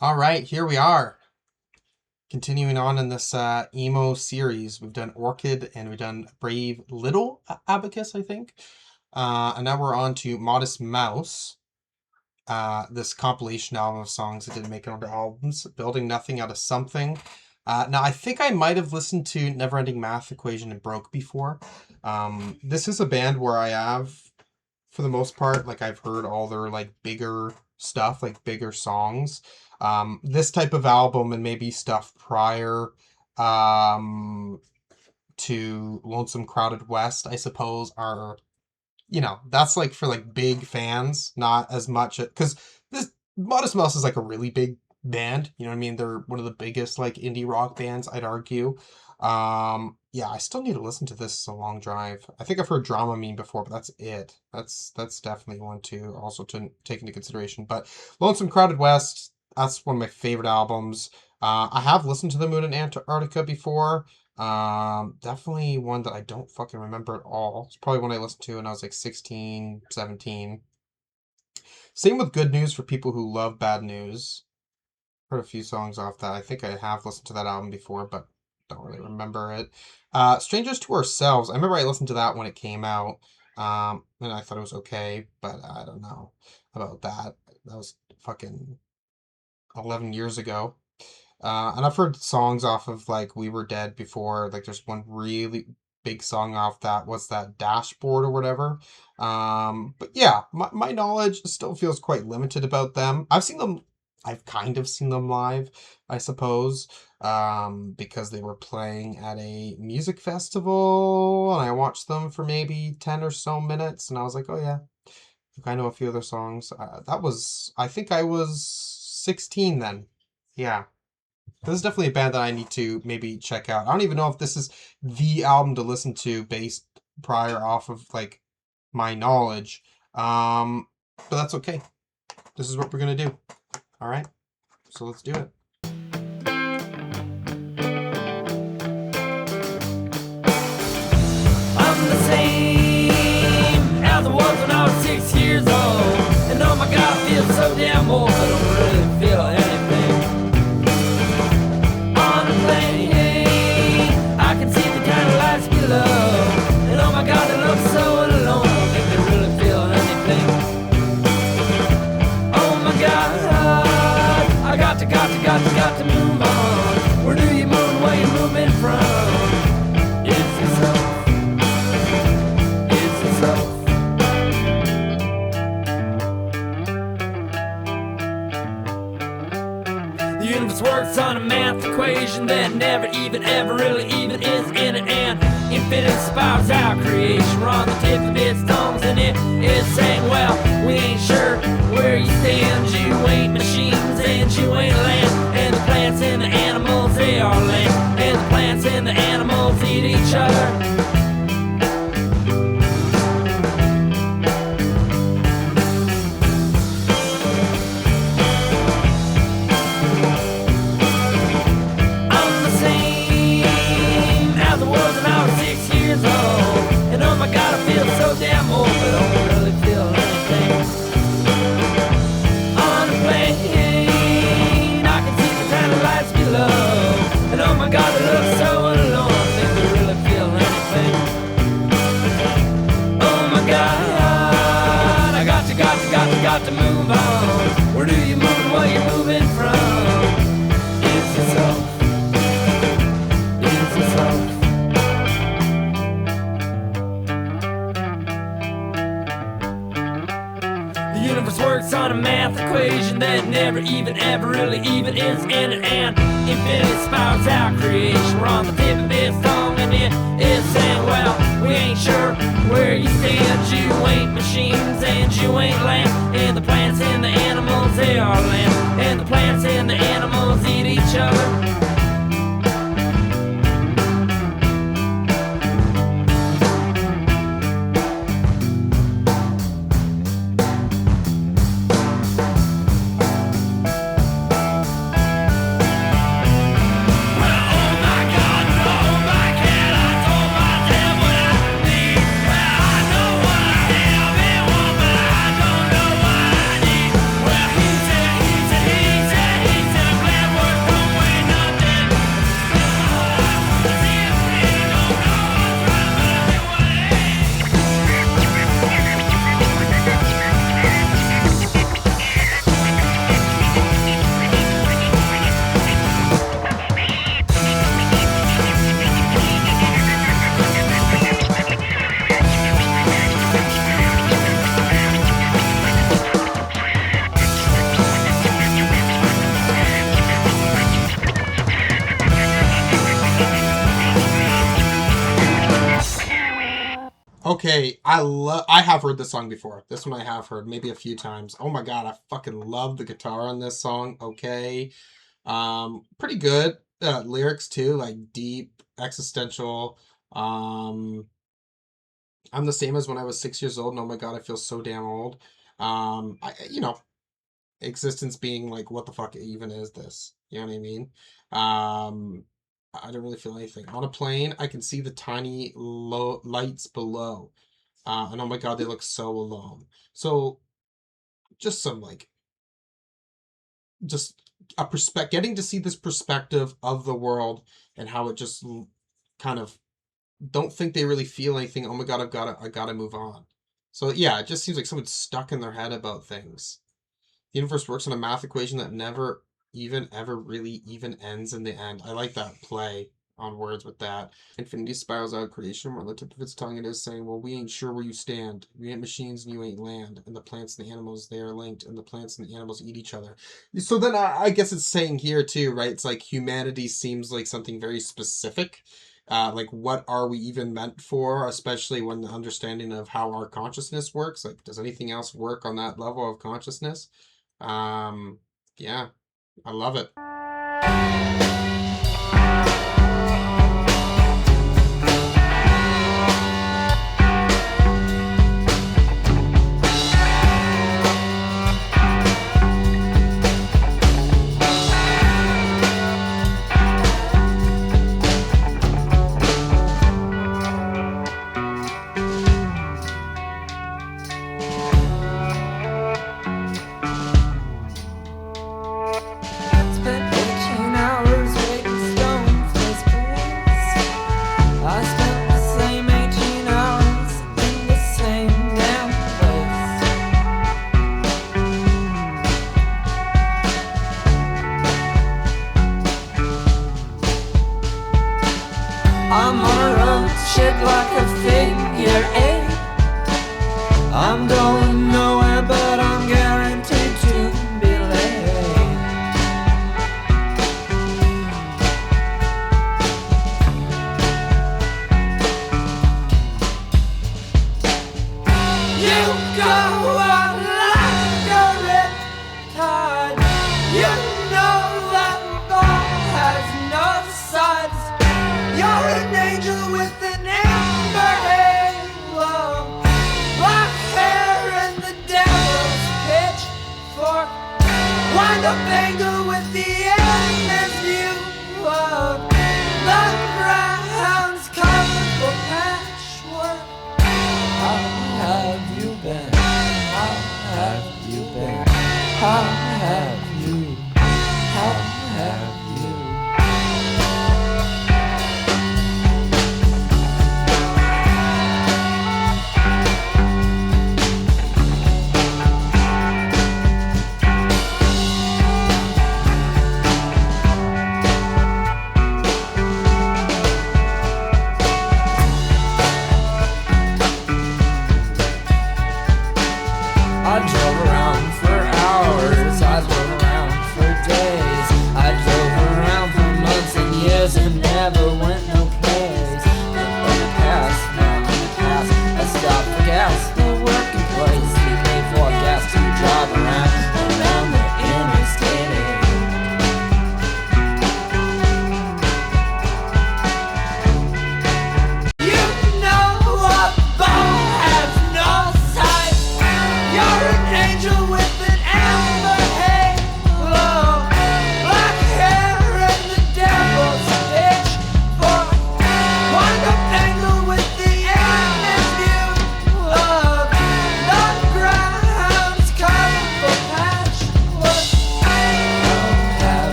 All right, here we are. Continuing on in this emo series. We've done Orchid and we've done Brave Little Abacus, I think. And now we're on to Modest Mouse. This compilation album of songs that didn't make it onto albums. Building Nothing Out of Something. Now, I think I might have listened to Neverending Math Equation and Broke before. This is a band where I have, for the most part, like I've heard all their like bigger stuff, like bigger songs. This type of album and maybe stuff prior to Lonesome Crowded West, I suppose, are, that's like for like big fans, not as much, because this Modest Mouse is like a really big band, you know what I mean? They're one of the biggest like indie rock bands, I'd argue. Yeah, I still need to listen to This Is a Long Drive. I think I've heard Dramamine before, but that's it. That's definitely one to also to take into consideration. But Lonesome Crowded West, that's one of my favorite albums. I have listened to The Moon and Antarctica before. Definitely one that I don't fucking remember at all. It's probably one I listened to when I was like 16, 17. Same with Good News for people who love bad news. Heard a few songs off that. I think I have listened to that album before, but don't really remember it. Strangers to Ourselves. I remember I listened to that when it came out. And I thought it was okay, but I don't know about that. That was fucking 11 years ago. And I've heard songs off of like We Were Dead before. Like there's one really big song off that. What's that? Dashboard or whatever. But yeah, my knowledge still feels quite limited about them. I've kind of seen them live, I suppose, because they were playing at a music festival, and I watched them for maybe 10 or so minutes, and I was like, oh yeah, I know a few other songs. I think I was 16 then. Yeah. This is definitely a band that I need to maybe check out. I don't even know if this is the album to listen to based prior off of, like, my knowledge. But that's okay. This is what we're going to do. All right, so let's do it. I'm the same as I was when I was 6 years old. And oh my God, I feel so damn old. I don't really feel anything. On a plane, I can see the kind of lights below. And oh my God, they look so alone. I don't think they really feel anything. Oh my God, I got to move on. Where do you move? Where you moving from? It's yourself. It's yourself. The universe works on a math equation that never even ever really even is in it, and infinite spirals out creation. We're on the tip of its tongues and it is saying, well, we ain't sure where you stand. You ain't machines and you ain't land. And the plants and the animals, they are land. And the plants and the animals eat each other. I'm the same as I was when I was 6 years old. And oh my God, I feel so damn old, but I don't really feel anything. On a plane, I can see the tiny lights below. And oh my God, they look so alone. I think they really feel anything. Oh my God, I got to move on. Where do you move and where you moving from? It's yourself. It's yourself. The universe works on a math equation that never even ever really even is in it, and infinite spirals out creation. We're on the tip of its tongue and it is saying, well, we ain't sure where you stand. You ain't machines and you ain't land. And the plants and the animals, they are land. And the plants and the animals eat each other. He said, Okay, I have heard this song before. This one I have heard maybe a few times. Oh my god, I fucking love the guitar on this song. Okay. Pretty good. Lyrics too, like deep, existential. Um, I'm the same as when I was 6 years old, and oh my god, I feel so damn old. Existence being like, what the fuck even is this? You know what I mean? Um, I don't really feel anything. On a plane, I can see the tiny low lights below. And oh my god, they look so alone. So just some like just a getting to see this perspective of the world and how it just kind of don't think they really feel anything. Oh my god, I gotta move on. So yeah, it just seems like someone's stuck in their head about things. The universe works on a math equation that never even ever really even ends in the end. I like that play on words with that. Infinity spirals out of creation, where on the tip of its tongue it is saying, well, we ain't sure where you stand. We ain't machines and you ain't land. And the plants and the animals, they are linked, and the plants and the animals eat each other. So then I guess it's saying here too, right? It's like humanity seems like something very specific. Like what are we even meant for, especially when the understanding of how our consciousness works? Like, does anything else work on that level of consciousness? Um, yeah, I love it. Spent 18 hours waiting stone for this place. I spent the same 18 hours in the same damn place. I'm on a road shaped like a figure eight. I'm going nowhere, but I'm guaranteed to be late. You go out like a red tide. You know that ball has no sides. You're an angel with an amber halo, black hair and the devil's pitchfork. Wind up angle with the endless view of the ground's colorful patchwork. How have you been? How have you been? How have you? How have you?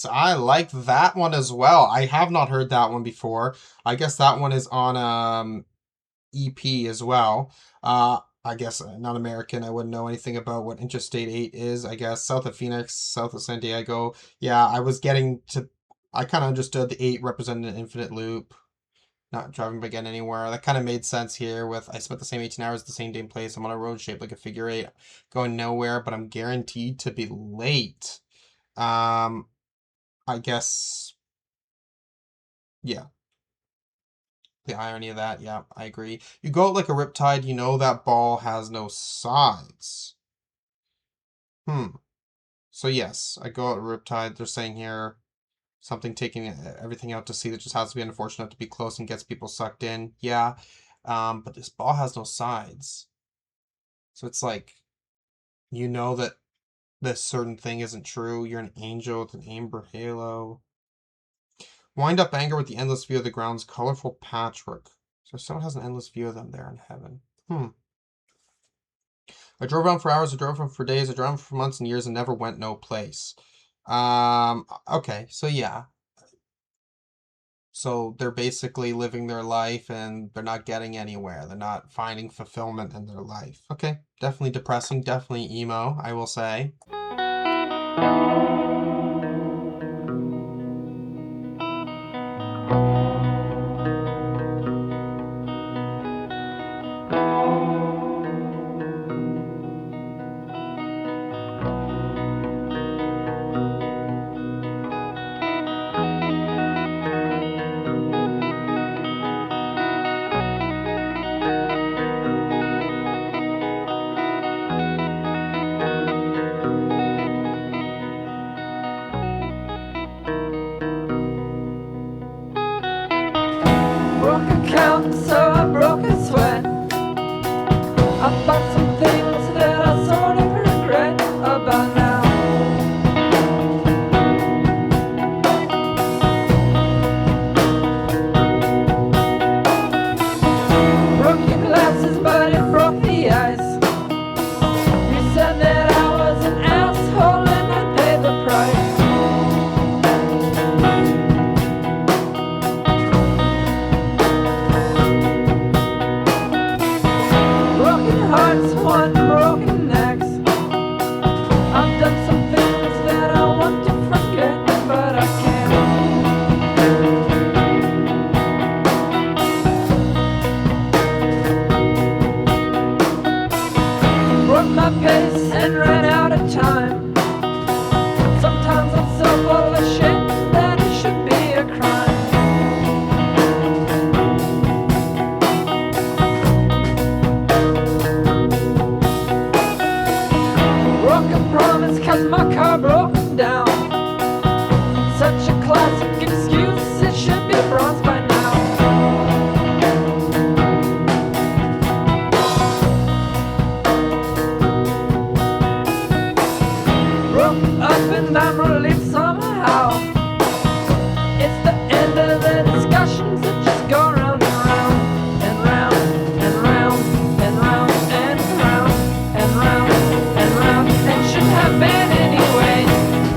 Nice. I like that one as well. I have not heard that one before. I guess that one is on EP as well. I guess not American. I wouldn't know anything about what Interstate 8 is. I guess south of Phoenix, south of San Diego. Yeah, I was getting to. I kind of understood the 8 represented an infinite loop, not driving again anywhere. That kind of made sense here with I spent the same 18 hours at the same damn place. I'm on a road shaped like a figure 8, going nowhere, but I'm guaranteed to be late. Um, I guess, yeah, the irony of that, yeah, I agree. You go out like a riptide, you know that ball has no sides. Hmm. So yes, I go out a riptide. They're saying here something taking everything out to sea that just has to be unfortunate to be close and gets people sucked in. Yeah. But this ball has no sides. So it's like, you know that this certain thing isn't true. You're an angel with an amber halo. Wind up anger with the endless view of the ground's colorful patchwork. So someone has an endless view of them there in heaven. I drove around for hours, I drove around for days, I drove around for months and years and never went no place. Okay, so yeah. So they're basically living their life and they're not getting anywhere. They're not finding fulfillment in their life. Okay, definitely depressing, definitely emo, I will say. Broke a count, so I broke a sweat. I bought some things that I sort of regret about now. Broke your glasses, but it broke the ice. You said that I was an asshole and I paid the price. Broken hearts, one broken necks. I've done some things that I want to forget, but I can't. Broke my pace and ran out of time. Sometimes I'm so full of shit that it should be a crime. Broke a promise 'cause my car broke down. Such a classic excuse, it should be bronze by now. Broke up and I'm relieved somehow. It's the end of the discussions that just go round and round and round and round and round and round and round and round and should have been anyway.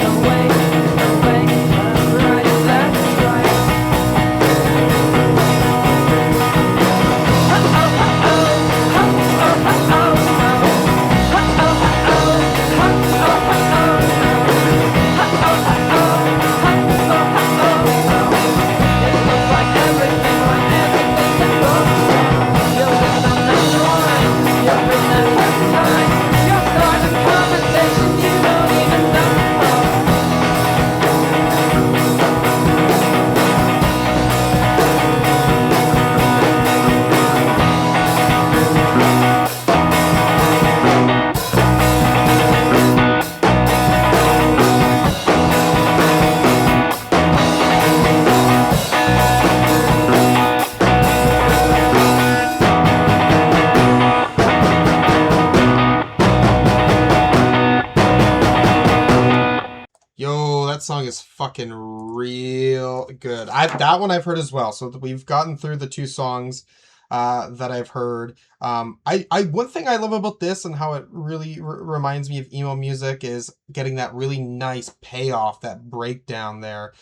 No way, no way, that's right, that's right. Oh, oh, oh, oh, oh, oh, oh, oh, oh, oh, oh, oh, oh, oh, it looks like everything went everything that goes wrong. You're living on that line. You're in that first time. You're starting a conversation you don't even know. Yo, that song is fucking real good. That one I've heard as well. So we've gotten through the 2 songs. that I've heard. One thing I love about this and how it really reminds me of emo music is getting that really nice payoff. That breakdown there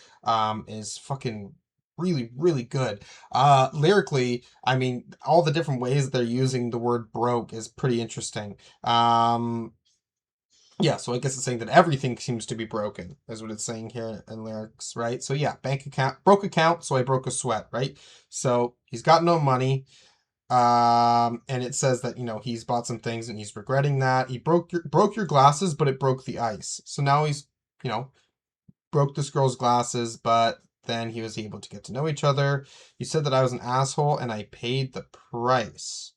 is fucking really, really good. Lyrically, I mean, all the different ways they're using the word broke is pretty interesting. Yeah, so I guess it's saying that everything seems to be broken, is what it's saying here in lyrics, right? So yeah, bank account, broke account, so I broke a sweat, right? So he's got no money. And it says that, he's bought some things and he's regretting that. He broke your glasses, but it broke the ice. So now he's, broke this girl's glasses, but then he was able to get to know each other. You said that I was an asshole and I paid the price.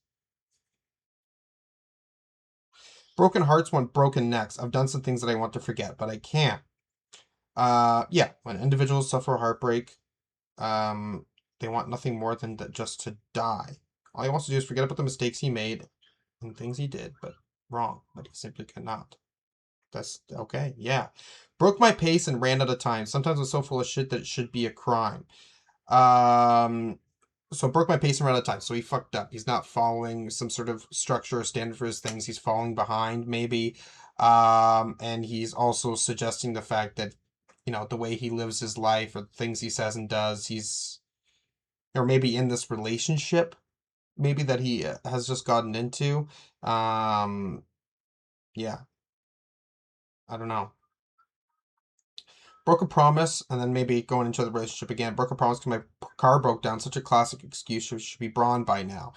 Broken hearts want broken necks. I've done some things that I want to forget, but I can't. Yeah, when individuals suffer heartbreak, they want nothing more than just to die. All he wants to do is forget about the mistakes he made and things he did, but wrong, but he simply cannot. That's okay, yeah. Broke my pace and ran out of time. Sometimes I'm so full of shit that it should be a crime. So broke my pace and ran out of time. So he fucked up. He's not following some sort of structure or standard for his things. He's falling behind, maybe. And he's also suggesting the fact that, the way he lives his life or the things he says and does, or maybe in this relationship, maybe that he has just gotten into. Yeah. I don't know. Broke a promise, and then maybe going into the relationship again. Broke a promise because my car broke down. Such a classic excuse. Should be brawn by now.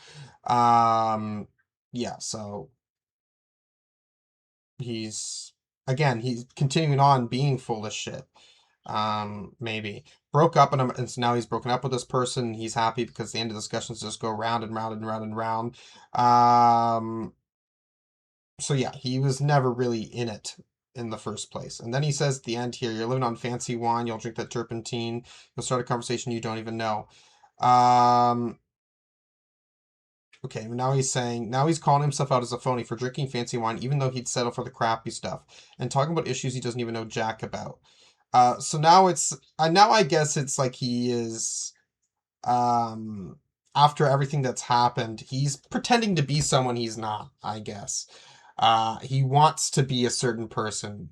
Yeah, so he's continuing on being full of shit. Maybe broke up and so now he's broken up with this person. He's happy because the end of discussions just go round and round and round and round. So yeah, he was never really in it in the first place. And then he says at the end here, you're living on fancy wine, you'll drink that turpentine, you'll start a conversation you don't even know. Okay, now he's calling himself out as a phony for drinking fancy wine, even though he'd settle for the crappy stuff, and talking about issues he doesn't even know jack about. So now now I guess it's like he is, after everything that's happened, he's pretending to be someone he's not, I guess. He wants to be a certain person.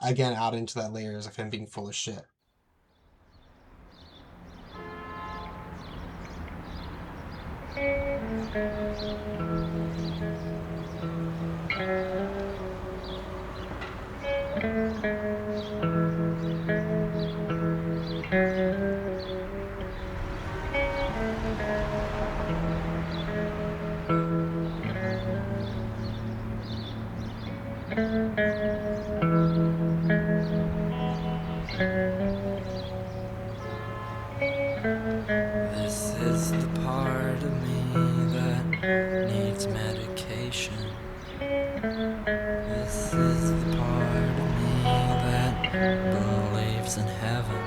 Again, out into that layers of him being full of shit. This is the part of me that needs medication. This is the part of me that believes in heaven.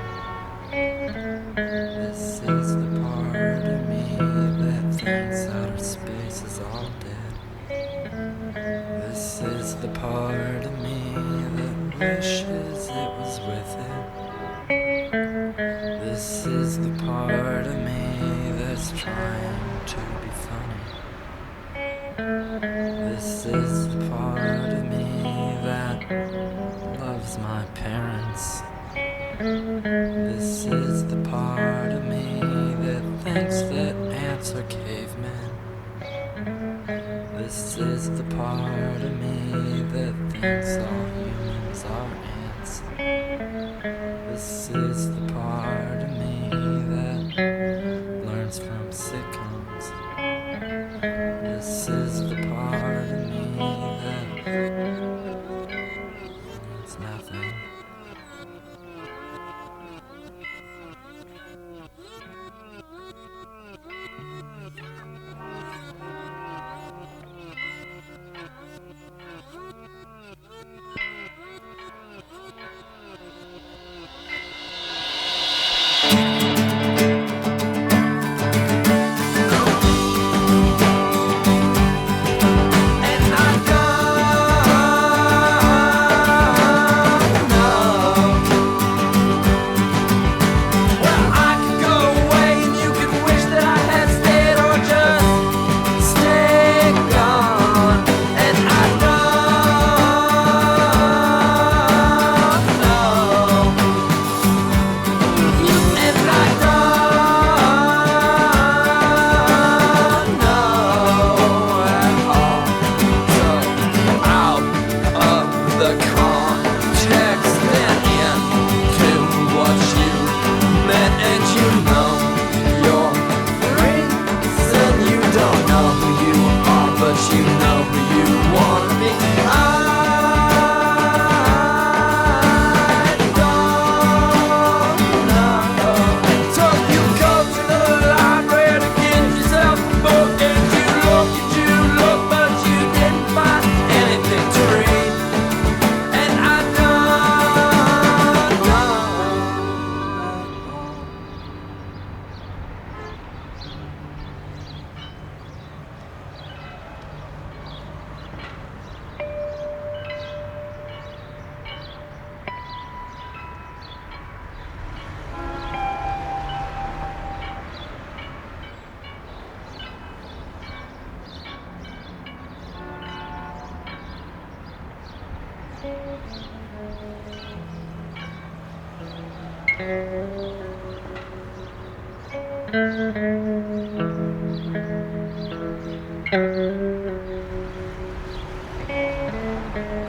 This is the part of me that thinks outer space is all dead. This is the part of me that wishes it was with it. This is the part of me that's trying to be funny. This is the part of me that loves my parents. This is the part of me that thinks that ants are cavemen. This is the part of me that thinks all humans are ants. This is the part of me that learns from sitcoms. This is the part of me that learns nothing.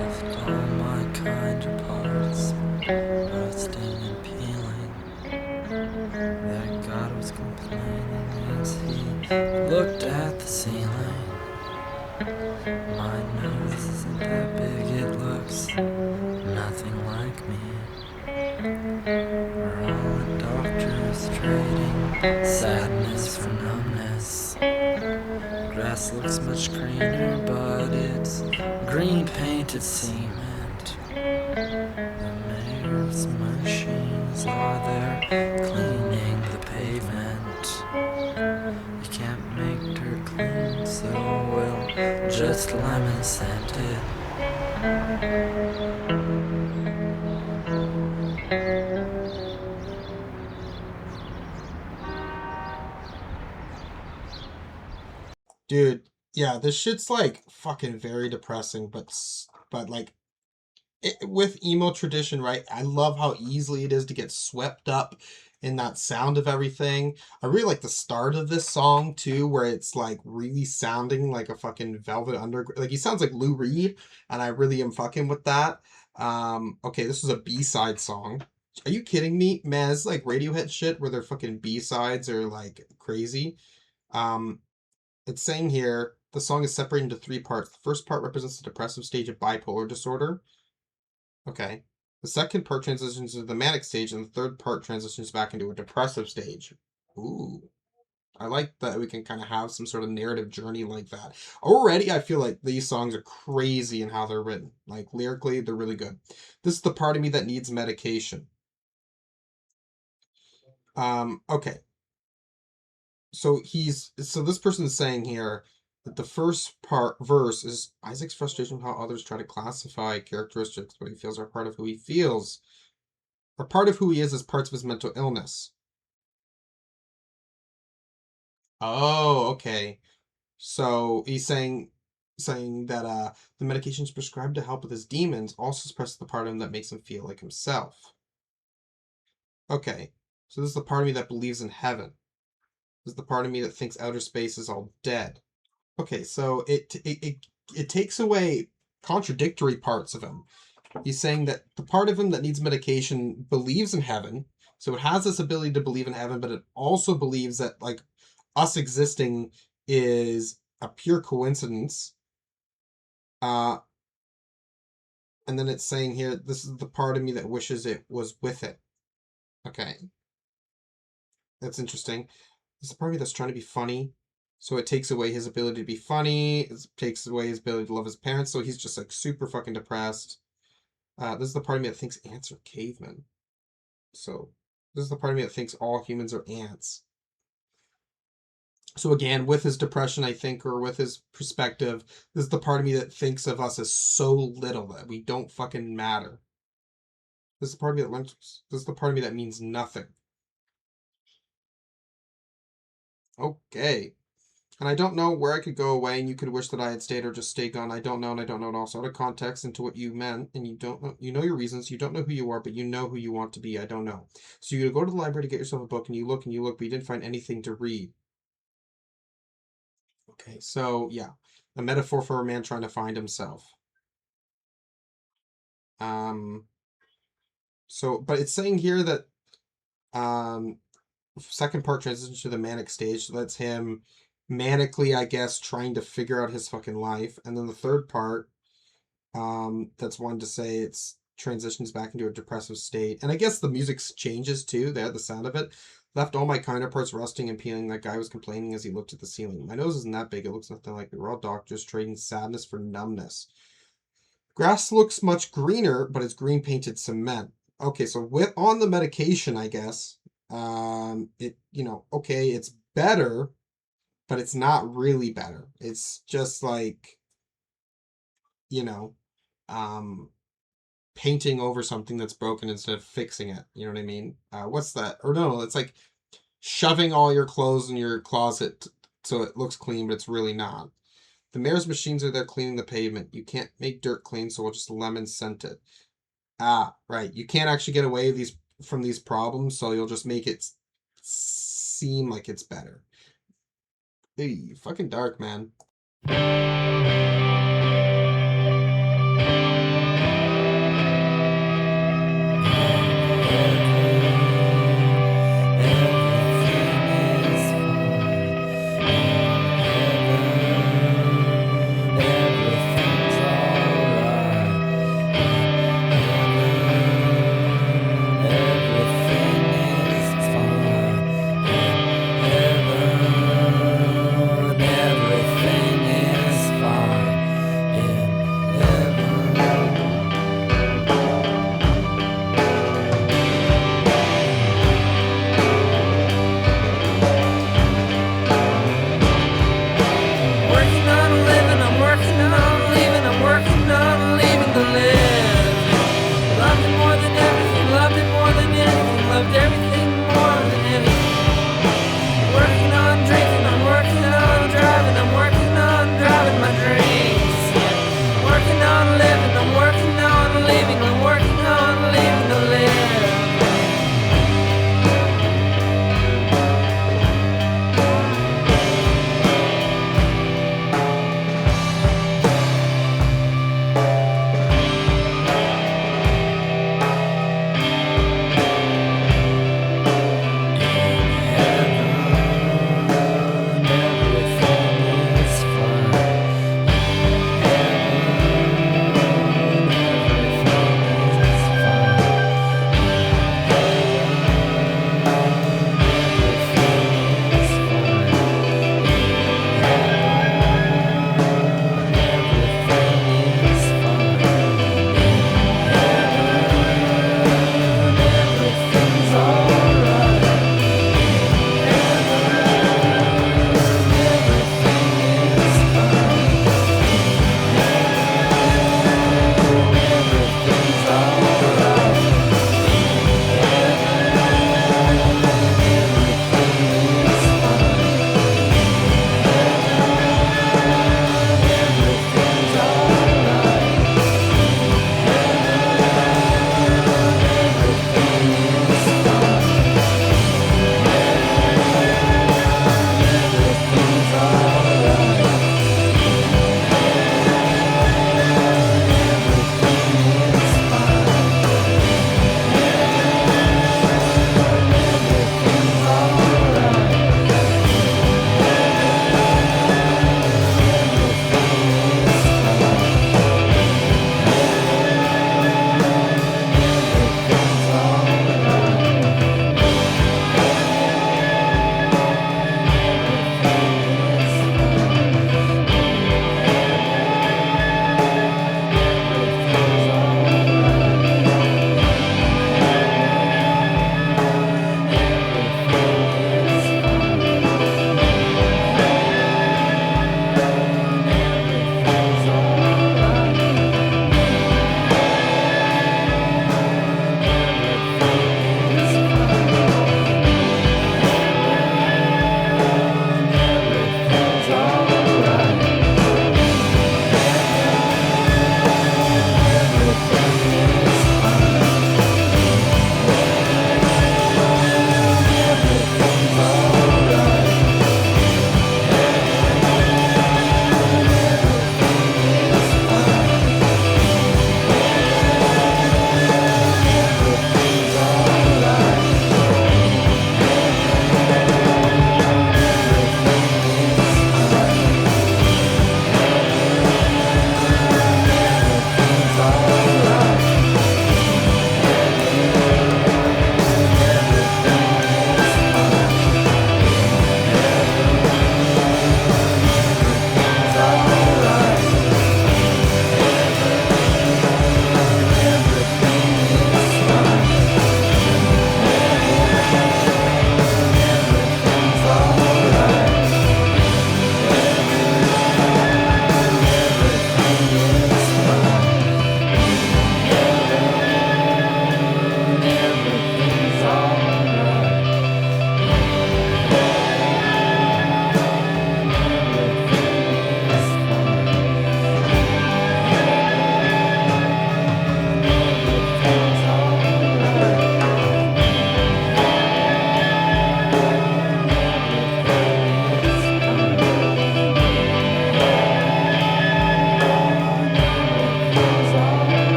Left all my kinder parts rusting and peeling. That God was complaining as he looked at the ceiling. My nose isn't that big, it looks nothing like me. We're all the doctors trading sadness for numbness. Grass looks much greener, but it's green painted cement. The mayor's machines are there cleaning the pavement. You can't make dirt clean, so we'll just lemon scent it. Dude, yeah, this shit's like fucking very depressing, but like with emo tradition, right? I love how easily it is to get swept up in that sound of everything. I really like the start of this song too, where it's like really sounding like a fucking Velvet Underground. Like he sounds like Lou Reed, and I really am fucking with that. Okay, this is a B-side song. Are you kidding me, man? It's like Radiohead shit where their fucking B-sides are like crazy. Um, it's saying here the song is separated into three parts. The first part represents the depressive stage of bipolar disorder. Okay. The second part transitions to the manic stage, and the third part transitions back into a depressive stage. Ooh. I like that we can kind of have some sort of narrative journey like that. Already, I feel like these songs are crazy in how they're written. Like, lyrically, they're really good. This is the part of me that needs medication. Okay. So this person is saying here that the first part verse is Isaac's frustration with how others try to classify characteristics what he feels are part of who he feels, or part of who he is as parts of his mental illness. Oh, okay. So he's saying that the medications prescribed to help with his demons also suppress the part of him that makes him feel like himself. Okay. So this is the part of me that believes in heaven. This is the part of me that thinks outer space is all dead. Okay, so it takes away contradictory parts of him. He's saying that the part of him that needs medication believes in heaven, so it has this ability to believe in heaven, but it also believes that like us existing is a pure coincidence. Uh, and then it's saying here, this is the part of me that wishes it was with it. Okay, that's interesting. It's the part of me that's trying to be funny. So it takes away his ability to be funny. It takes away his ability to love his parents. So he's just like super fucking depressed. This is the part of me that thinks ants are cavemen. So this is the part of me that thinks all humans are ants. So again, with his depression, I think, or with his perspective, this is the part of me that thinks of us as so little that we don't fucking matter. This is the part of me that learns. This is the part of me that means nothing. Okay. And I don't know where I could go away and you could wish that I had stayed or just stay gone. I don't know, and I don't know it all. So out of context into what you meant, and you don't know, you know your reasons, you don't know who you are, but you know who you want to be. I don't know. So you go to the library to get yourself a book, and you look, but you didn't find anything to read. Okay, so yeah, a metaphor for a man trying to find himself. Um, but it's saying here that um, second part transitions to the manic stage. So that's him manically, I guess, trying to figure out his fucking life. And then the third part, that's one to say it's transitions back into a depressive state. And I guess the music changes too. They had the sound of it. Left all my counterparts rusting and peeling. That guy was complaining as he looked at the ceiling. My nose isn't that big. It looks nothing like me. We're all doctors trading sadness for numbness. Grass looks much greener, but it's green painted cement. Okay, so with on the medication, I guess, okay, it's better, but it's not really better. It's just like, you know, um, painting over something that's broken instead of fixing it. You know what I mean? What's that? Or no, it's like shoving all your clothes in your closet so it looks clean, but it's really not. The mayor's machines are there cleaning the pavement. You can't make dirt clean, so we'll just lemon scent it. Ah, right. You can't actually get away from these problems, so you'll just make it seem like it's better. Hey, fucking dark, man.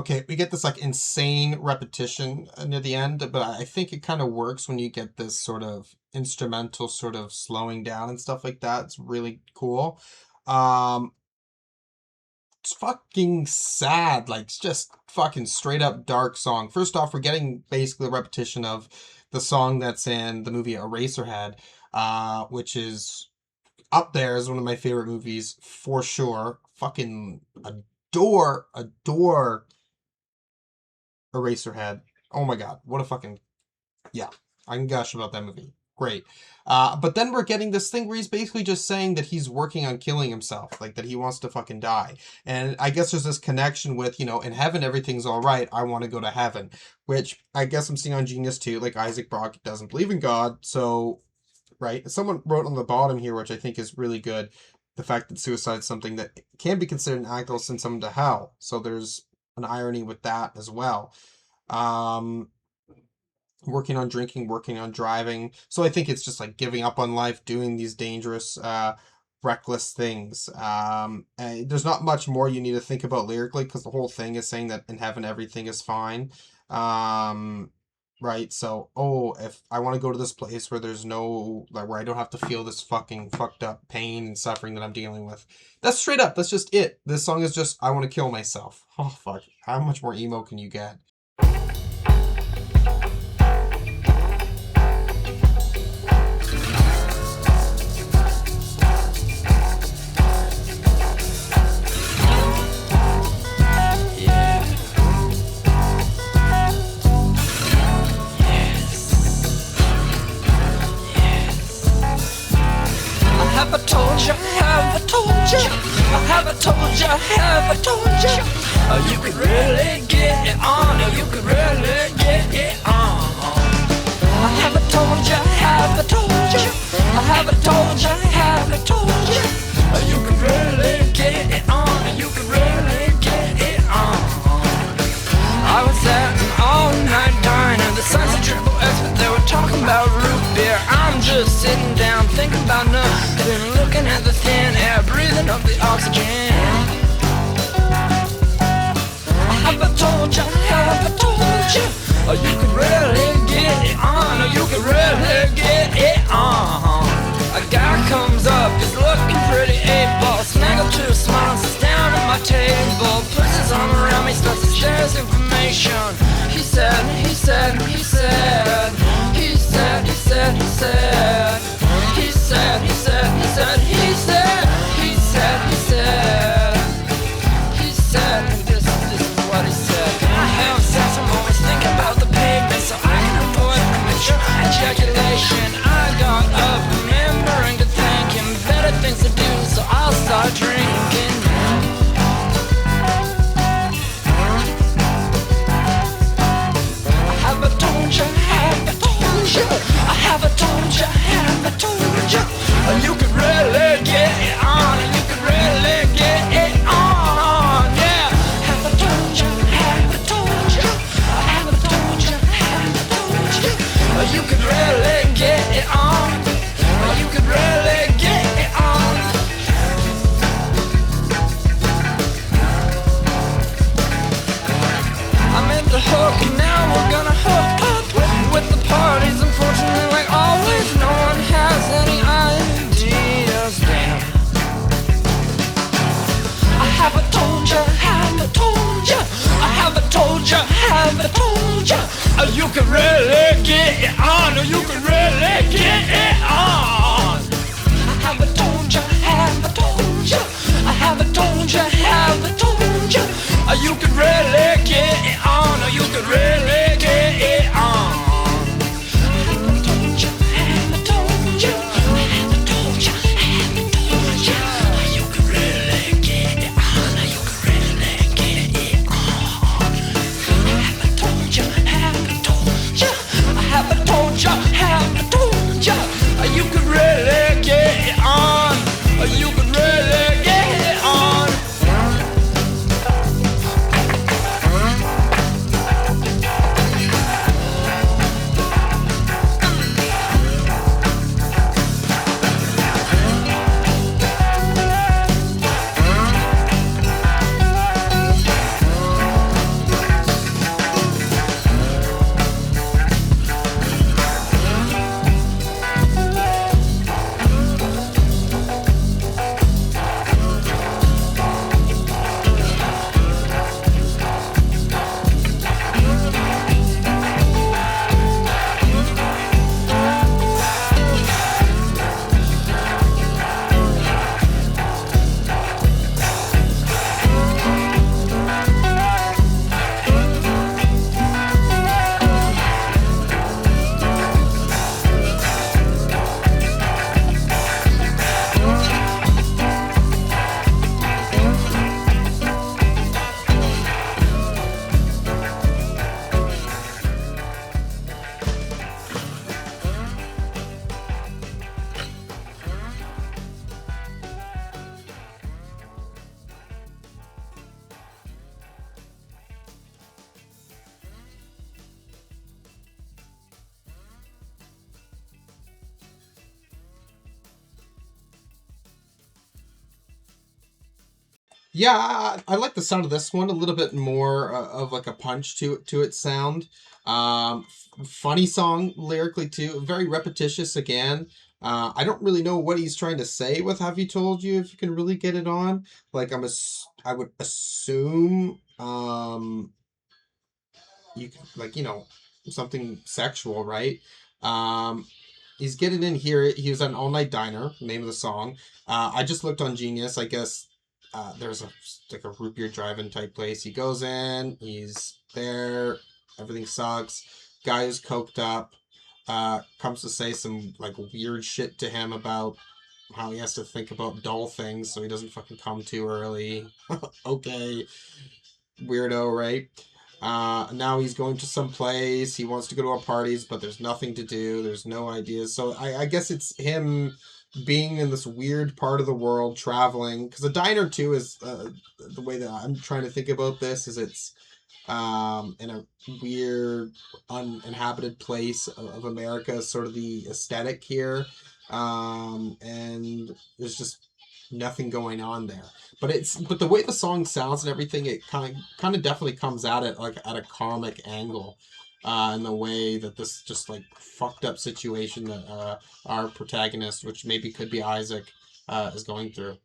okay, we get this like insane repetition near the end, but I think it kind of works when you get this sort of instrumental sort of slowing down and stuff like that. It's really cool. Um, it's fucking sad. Like, it's just fucking straight up dark song. First off, we're getting basically a repetition of the song that's in the movie Eraserhead, which is up there as one of my favorite movies for sure. Fucking adore Eraserhead. Oh my god, what a fucking, yeah, I can gush about that movie. Great. But then we're getting this thing where he's basically just saying that he's working on killing himself, like that he wants to fucking die. And I guess there's this connection with, you know, in heaven everything's all right. I want to go to heaven, which I guess I'm seeing on Genius too. Like Isaac Brock doesn't believe in God, so right. Someone wrote on the bottom here, which I think is really good, the fact that suicide is something that can be considered an act that will send someone to hell. So there's an irony with that as well. Working on drinking, working on driving. So I think it's just like giving up on life, doing these dangerous, reckless things. And there's not much more you need to think about lyrically because the whole thing is saying that in heaven everything is fine. Right? So, oh, if I want to go to this place where there's no, like, where I don't have to feel this fucking fucked up pain and suffering that I'm dealing with. That's straight up. That's just it. This song is just, I want to kill myself. Oh, fuck. How much more emo can you get? Have I told you? You could really get it on. You could really get it on. Have I told you? Have I told you? Have I told you? Have I told you? You could really get it on. You could really get it on. I was at an all-night diner. The signs of Triple S, but they were talking about root beer. I'm just sitting down, thinking about nothing, looking at the thin air, breathing up the oxygen. Have I told you, have I told you? You could really get it on, you could really get it on. A guy comes up, he's looking pretty able. Snaggle two smiles, sits down at my table, puts his arm around me, starts to share his information. He said, he said, he said, he said, he said, he said, he said, he said, he said, he said, he said, he said, he said, this is what he said. Can I have sex? I'm always thinking about the pavement, so I can avoid premature ejaculation. I got up remembering to thank him, better things to do, so I'll start drinking. Have I told you? Have I told you? Have I told you? Have I told you? You could really get it on, you could really get it on, yeah. Have I told you? Have I told you? Have I told you? Have I told you? You could really get it on, you could really get it on. I'm at the hook and now we're gonna hook up with the parties. Unfortunately, like always, no one has any ideas. Damn. Have I told you? Have I told you? Have I told you? Have I told you? You could really get it on, you could really get it on. Have I told you? Have I told you? Have I told you? Have I told you? You could really get it on, you could really get it on. Have I told you? Have I told you? Have I told you? Have I told you? You could really get it on, you could really get it on. Have I told you? Have I told you? Have I told you? Yeah, I like the sound of this one a little bit more of like a punch to its sound. Funny song lyrically too, very repetitious again. I don't really know what he's trying to say with "Have You Told You?" If you can really get it on, like I would assume you can, like, something sexual, right? Um, he's getting in here. He was at an all night diner. Name of the song. I just looked on Genius. I guess there's a like a root beer drive-in type place. He goes in. He's there. Everything sucks. Guy is coked up. Comes to say some like weird shit to him about how he has to think about dull things so he doesn't fucking come too early. Okay, weirdo, right? Now he's going to some place. He wants to go to a parties, but there's nothing to do. There's no ideas. So I guess it's him being in this weird part of the world, traveling. Because a diner too is the way that I'm trying to think about this is it's in a weird uninhabited place of America, sort of the aesthetic here, and there's just nothing going on there. But the way the song sounds and everything, it kind of definitely comes at it like at a comic angle, in the way that this just like fucked up situation that our protagonist, which maybe could be Isaac, is going through.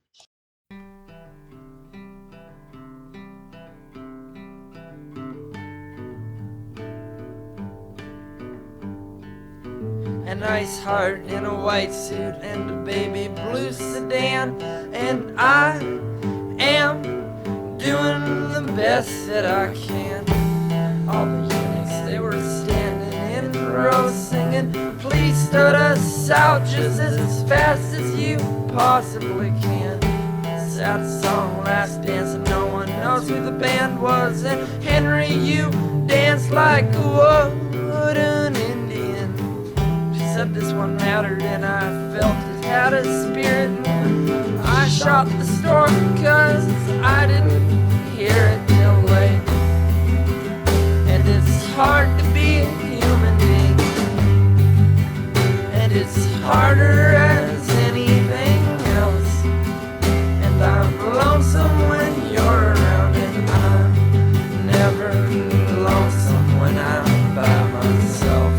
A nice heart in a white suit and a baby blue sedan, and I am doing the best that I can. All the eunuchs, they were standing in a row singing, please start us out just as fast as you possibly can. Sad song, last dance, and no one knows who the band was, and Henry, you danced like a wooden Indian. She said this one mattered, and I felt it had a spirit. I shot the storm because I didn't hear it till late. And it's hard to be a human being, and it's harder as anything else. And I'm lonesome when you're around, and I'm never lonesome when I'm by myself.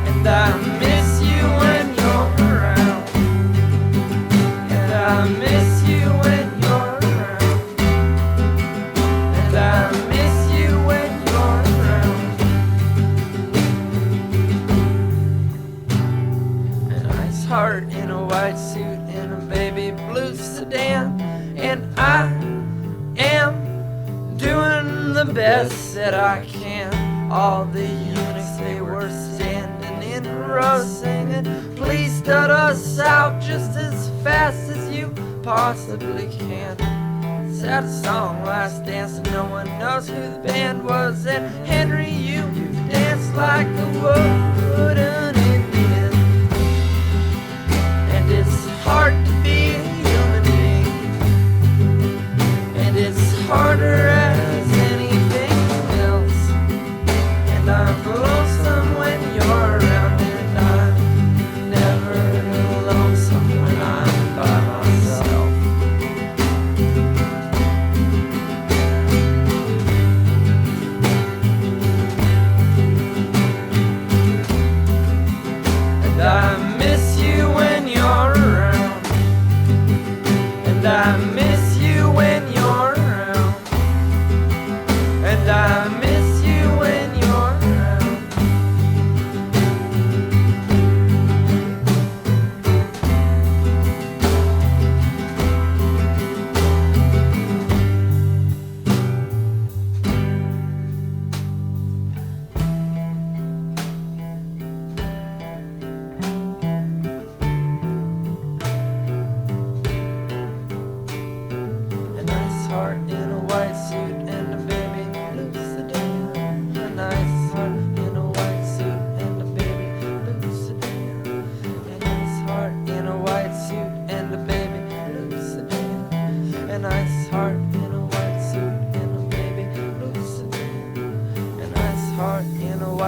And I miss you when you're around, and I miss you when you're around, and I miss you when you're around. An ice heart in a white suit in a baby blue sedan, and I am doing the best that I can. All the eunuchs, they were standing in a row singing, please start us out just as fast as you possibly can. Sad song, last dance, and no one knows who the band was, and Henry, you danced like a wooden Indian. And it's hard to be a human being, and it's harder as anything else. And I'm lonesome when you're around, and I'm never lonesome when I'm by myself. And I miss you when you're around, and I miss you when you're around, and I miss you when you're around. A nice heart in a white suit and a baby blue sedan. A nice heart in a white suit and a baby blue sedan. A nice heart in a white suit and a baby blue sedan. A nice heart in a white suit and a baby blue sedan. A nice heart in a white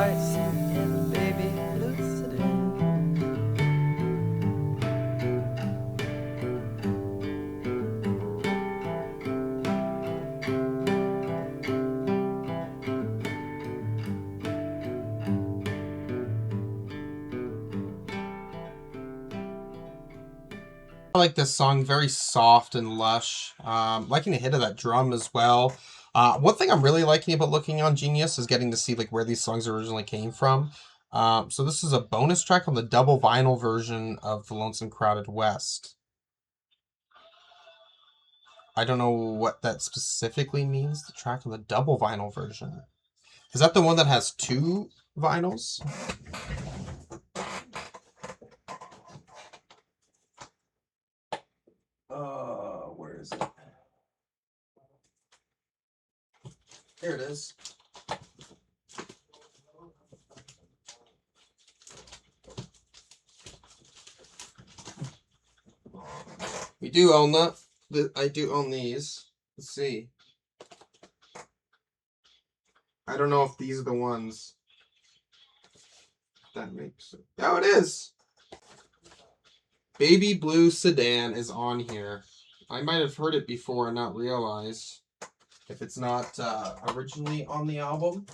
I like this song, very soft and lush. Liking the hit of that drum as well. One thing I'm really liking about looking on Genius is getting to see like where these songs originally came from. So this is a bonus track on the double vinyl version of the Lonesome Crowded West. I don't know what that specifically means, the track on the double vinyl version. Is that the one that has 2 vinyls? Where is it? Here it is. We do own that. I do own these. Let's see. I don't know if these are the ones. That makes it. Oh, it is. Baby Blue Sedan is on here. I might have heard it before and not realized if it's not originally on the album.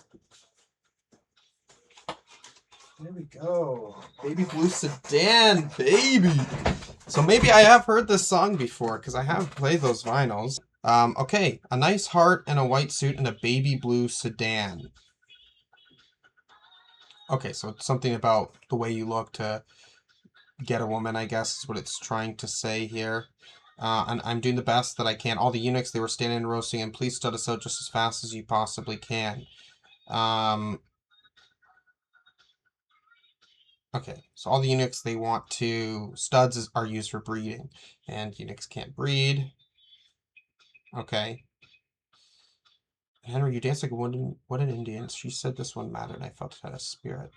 There we go. Baby Blue Sedan, baby. So maybe I have heard this song before because I have played those vinyls. Okay, a nice heart and a white suit and a baby blue sedan. Okay, so it's something about the way you look to get a woman, I guess, is what it's trying to say here. And I'm doing the best that I can. All the eunuchs, they were standing and roasting, and please stud us out just as fast as you possibly can. Okay, so all the eunuchs, they want to... Studs are used for breeding, and eunuchs can't breed. Okay. Henry, you dance like a wooden Indian. She said this one mattered. I felt it had a spirit.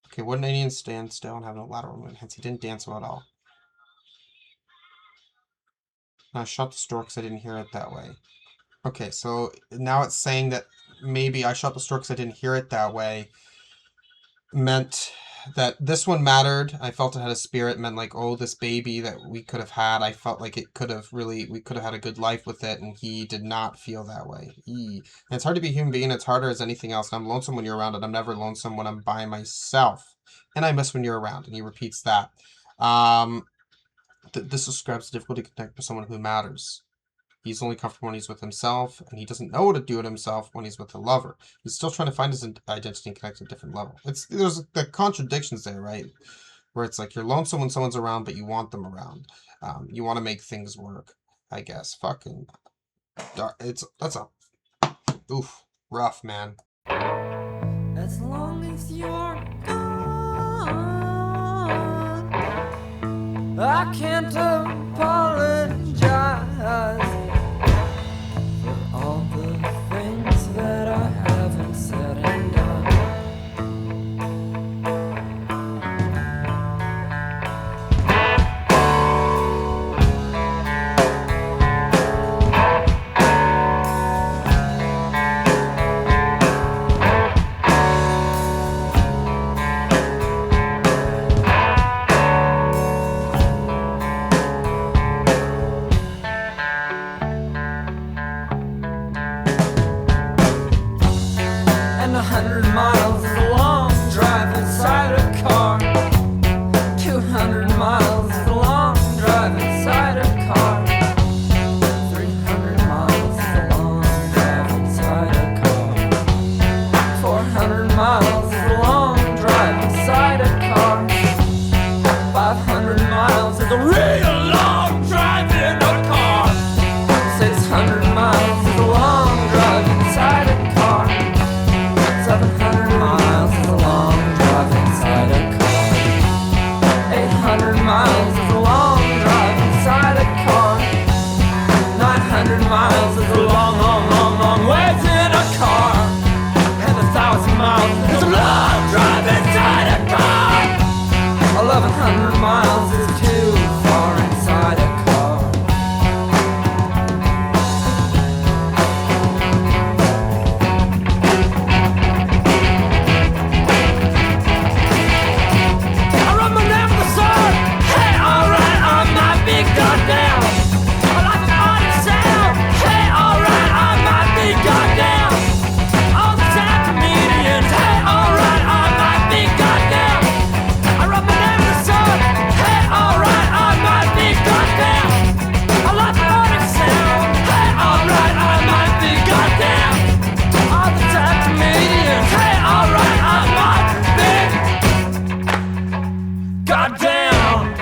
Okay, wooden Indians stand still and have no lateral movement. Hence, he didn't dance well at all. I shot the stork because I didn't hear it that way. Okay, so now it's saying that maybe I shot the stork because I didn't hear it that way. Meant that this one mattered. I felt it had a spirit. Meant like, oh, this baby that we could have had, I felt like it could have really, we could have had a good life with it, and he did not feel that way. And it's hard to be a human being. It's harder as anything else. And I'm lonesome when you're around, and I'm never lonesome when I'm by myself. And I miss when you're around. And he repeats that. This describes the difficulty to connect with someone who matters. He's only comfortable when he's with himself, and he doesn't know what to do with himself when he's with a lover. He's still trying to find his identity and connect to a different level. There's the contradictions there, right? Where it's like you're lonesome when someone's around, but you want them around. You want to make things work, I guess. Fucking dark. That's a oof, rough, man. As long as you're gone, I can't apologize for all the things that I haven't said and done. And 100 miles is a long drive inside a car. 200 miles is a long drive inside a car. 300 miles is a long drive inside a car. 400 miles is a long drive inside a car. 500 miles is a real long drive in a car. 600 miles is a long drive inside a car. 700 miles is a long drive inside a car. 800 miles is a long drive inside a car. 900 miles is a long, long, long, long ways in a car. And 1,000 miles is a long drive inside a car. 1,100 miles is too far inside a car. I run my name for the sun. Hey, alright, I might be goddamn. I like the Artic sound. Hey, alright, I might be goddamn. All the sad comedians. Hey, alright, I might be goddamn. I run my name for the sun. goddamn.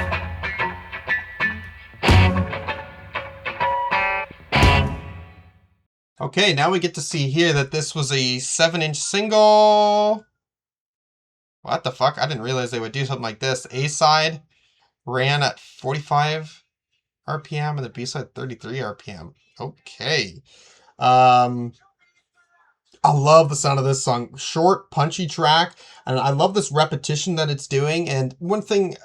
Okay, now we get to see here that this was a 7-inch single. What the fuck? I didn't realize they would do something like this. The A-side ran at 45 RPM and the B-side 33 RPM. Okay. I love the sound of this song. Short, punchy track, and I love this repetition that it's doing. And one thing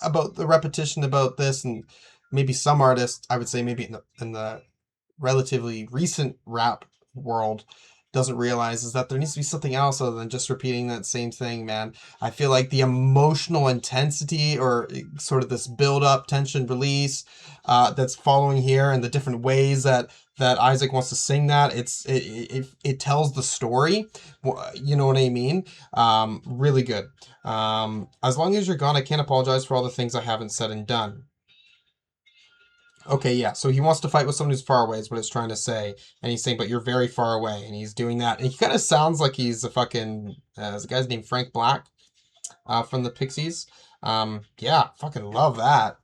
about the repetition about this, and maybe some artists, I would say maybe in the relatively recent rap world doesn't realize, is that there needs to be something else other than just repeating that same thing, man. I feel like the emotional intensity or sort of this build up, tension, release that's following here, and the different ways that Isaac wants to sing that, it tells the story. You know what I mean? Really good. As long as you're gone, I can't apologize for all the things I haven't said and done. Okay, yeah, so he wants to fight with someone who's far away is what it's trying to say. And he's saying, but you're very far away. And he's doing that. And he kind of sounds like he's a fucking, the guy's named Frank Black from the Pixies. Yeah, fucking love that.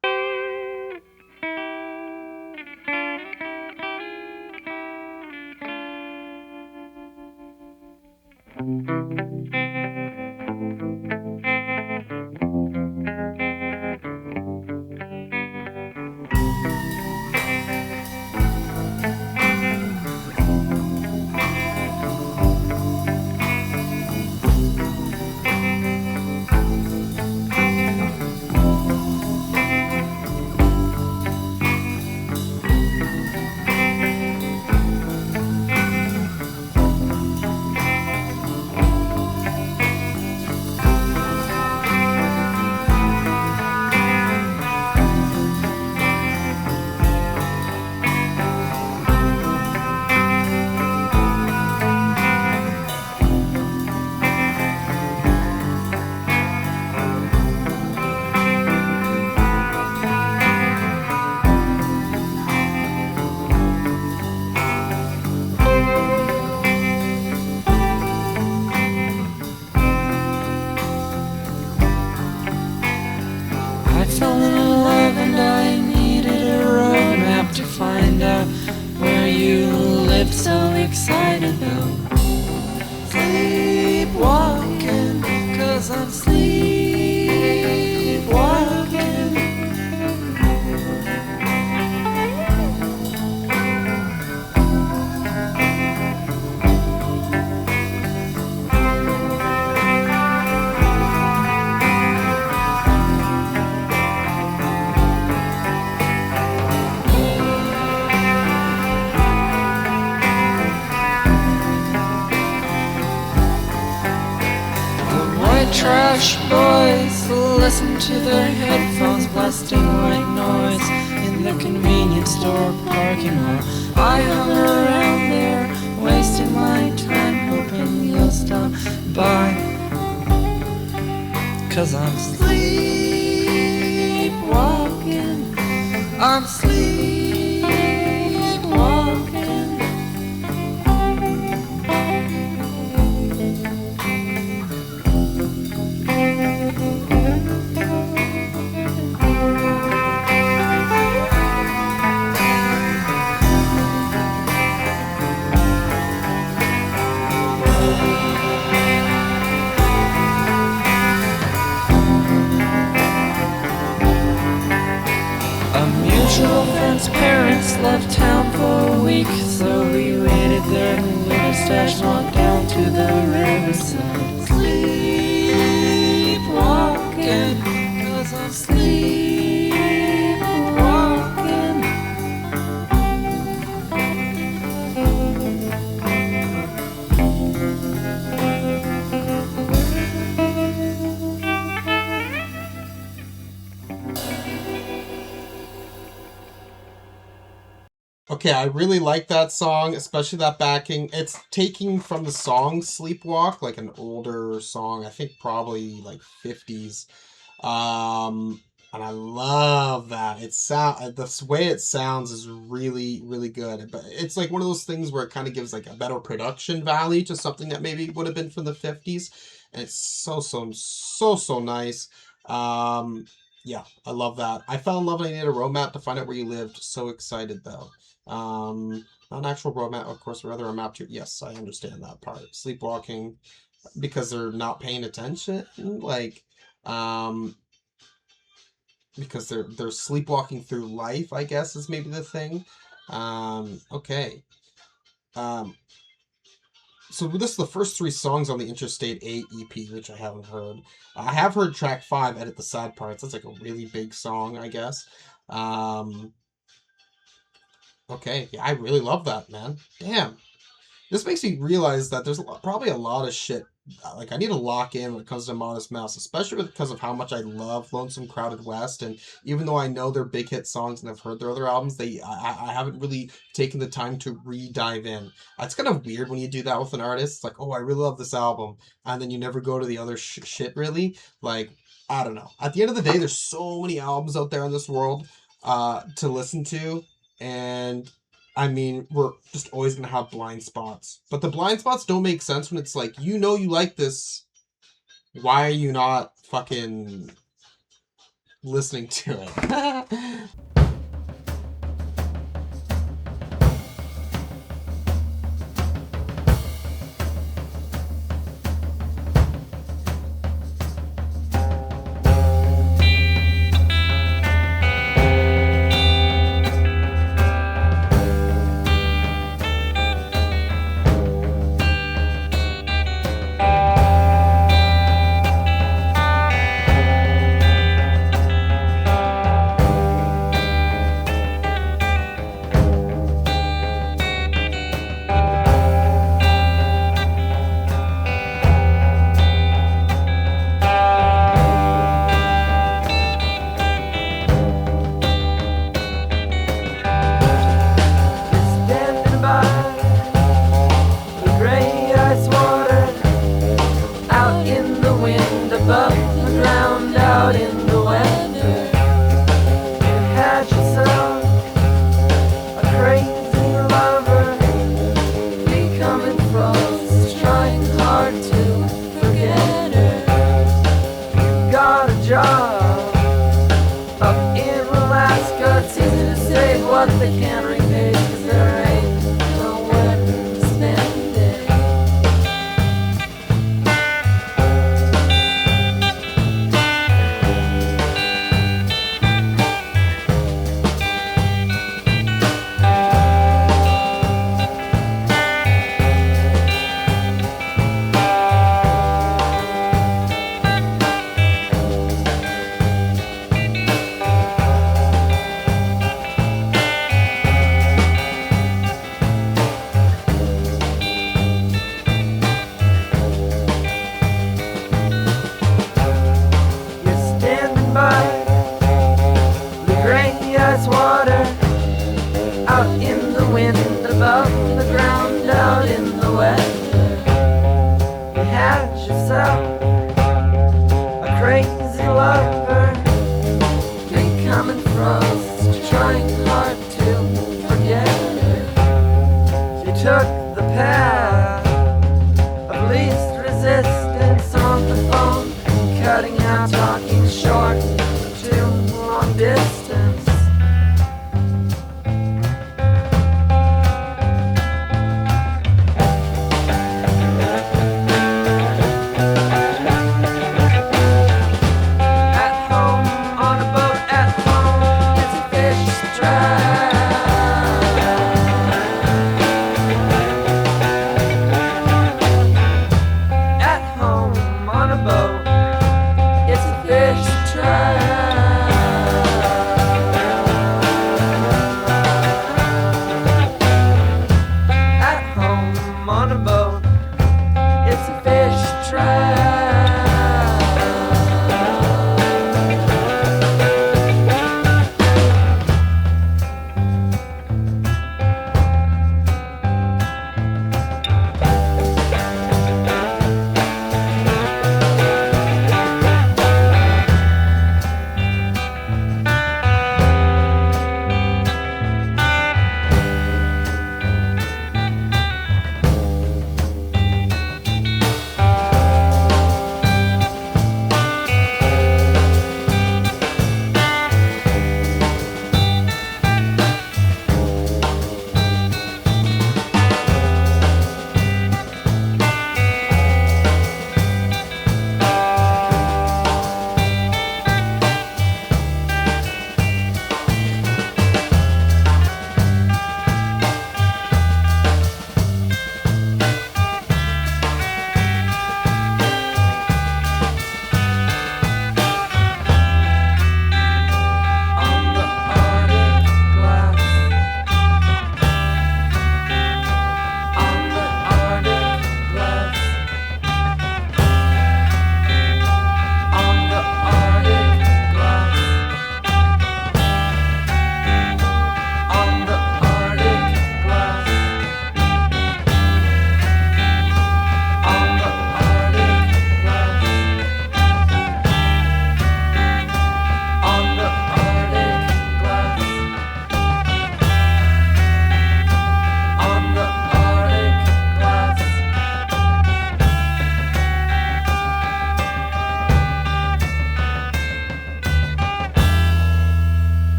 excited though. Sleepwalking, 'cause I'm sleepwalking. Trash boys listen to their headphones blasting white noise in the convenience store parking lot. I hung around there wasting my time hoping you'll stop by, 'cause I'm sleepwalking, I'm sleepwalking. Friend's parents left town for a week, so we waited there and lit a stash, walked down to the riverside. Sleepwalking, 'cause I'm sleepwalking. Okay, I really like that song, especially that backing. It's taking from the song Sleepwalk, like an older song, I think probably like 50s. And I love that. The way it sounds is really, really good. But it's like one of those things where it kind of gives like a better production value to something that maybe would have been from the 50s. And it's so nice. Um, yeah, I love that. I fell in love and I needed a road map to find out where you lived. So excited though. Not an actual road map, of course, rather a map to. Yes, I understand that part. Sleepwalking because they're not paying attention, like, um, because they're sleepwalking through life, I guess is maybe the thing. Okay. Um, so this is the first three songs on the Interstate 8 EP, which I haven't heard. I have heard track 5, Edit the Sad Parts. That's like a really big song, I guess. Um, okay, yeah, I really love that, man. Damn. This makes me realize that there's probably a lot of shit. Like, I need to lock in when it comes to Modest Mouse, especially because of how much I love Lonesome Crowded West. And even though I know their big hit songs and I've heard their other albums, I haven't really taken the time to re-dive in. It's kind of weird when you do that with an artist. It's like, oh, I really love this album. And then you never go to the other shit, really. Like, I don't know. At the end of the day, there's so many albums out there in this world to listen to. And I mean, we're just always going to have blind spots. But the blind spots don't make sense when it's like, you know you like this. Why are you not fucking listening to it? Standing by the gray ice water, out in the wind, above the ground, out in the weather. You had yourself a crazy lover, becoming frost, trying hard to forget her. You got a job up in Alaska, it's easy to say what they can't repay, 'cause there ain't nowhere to spend it.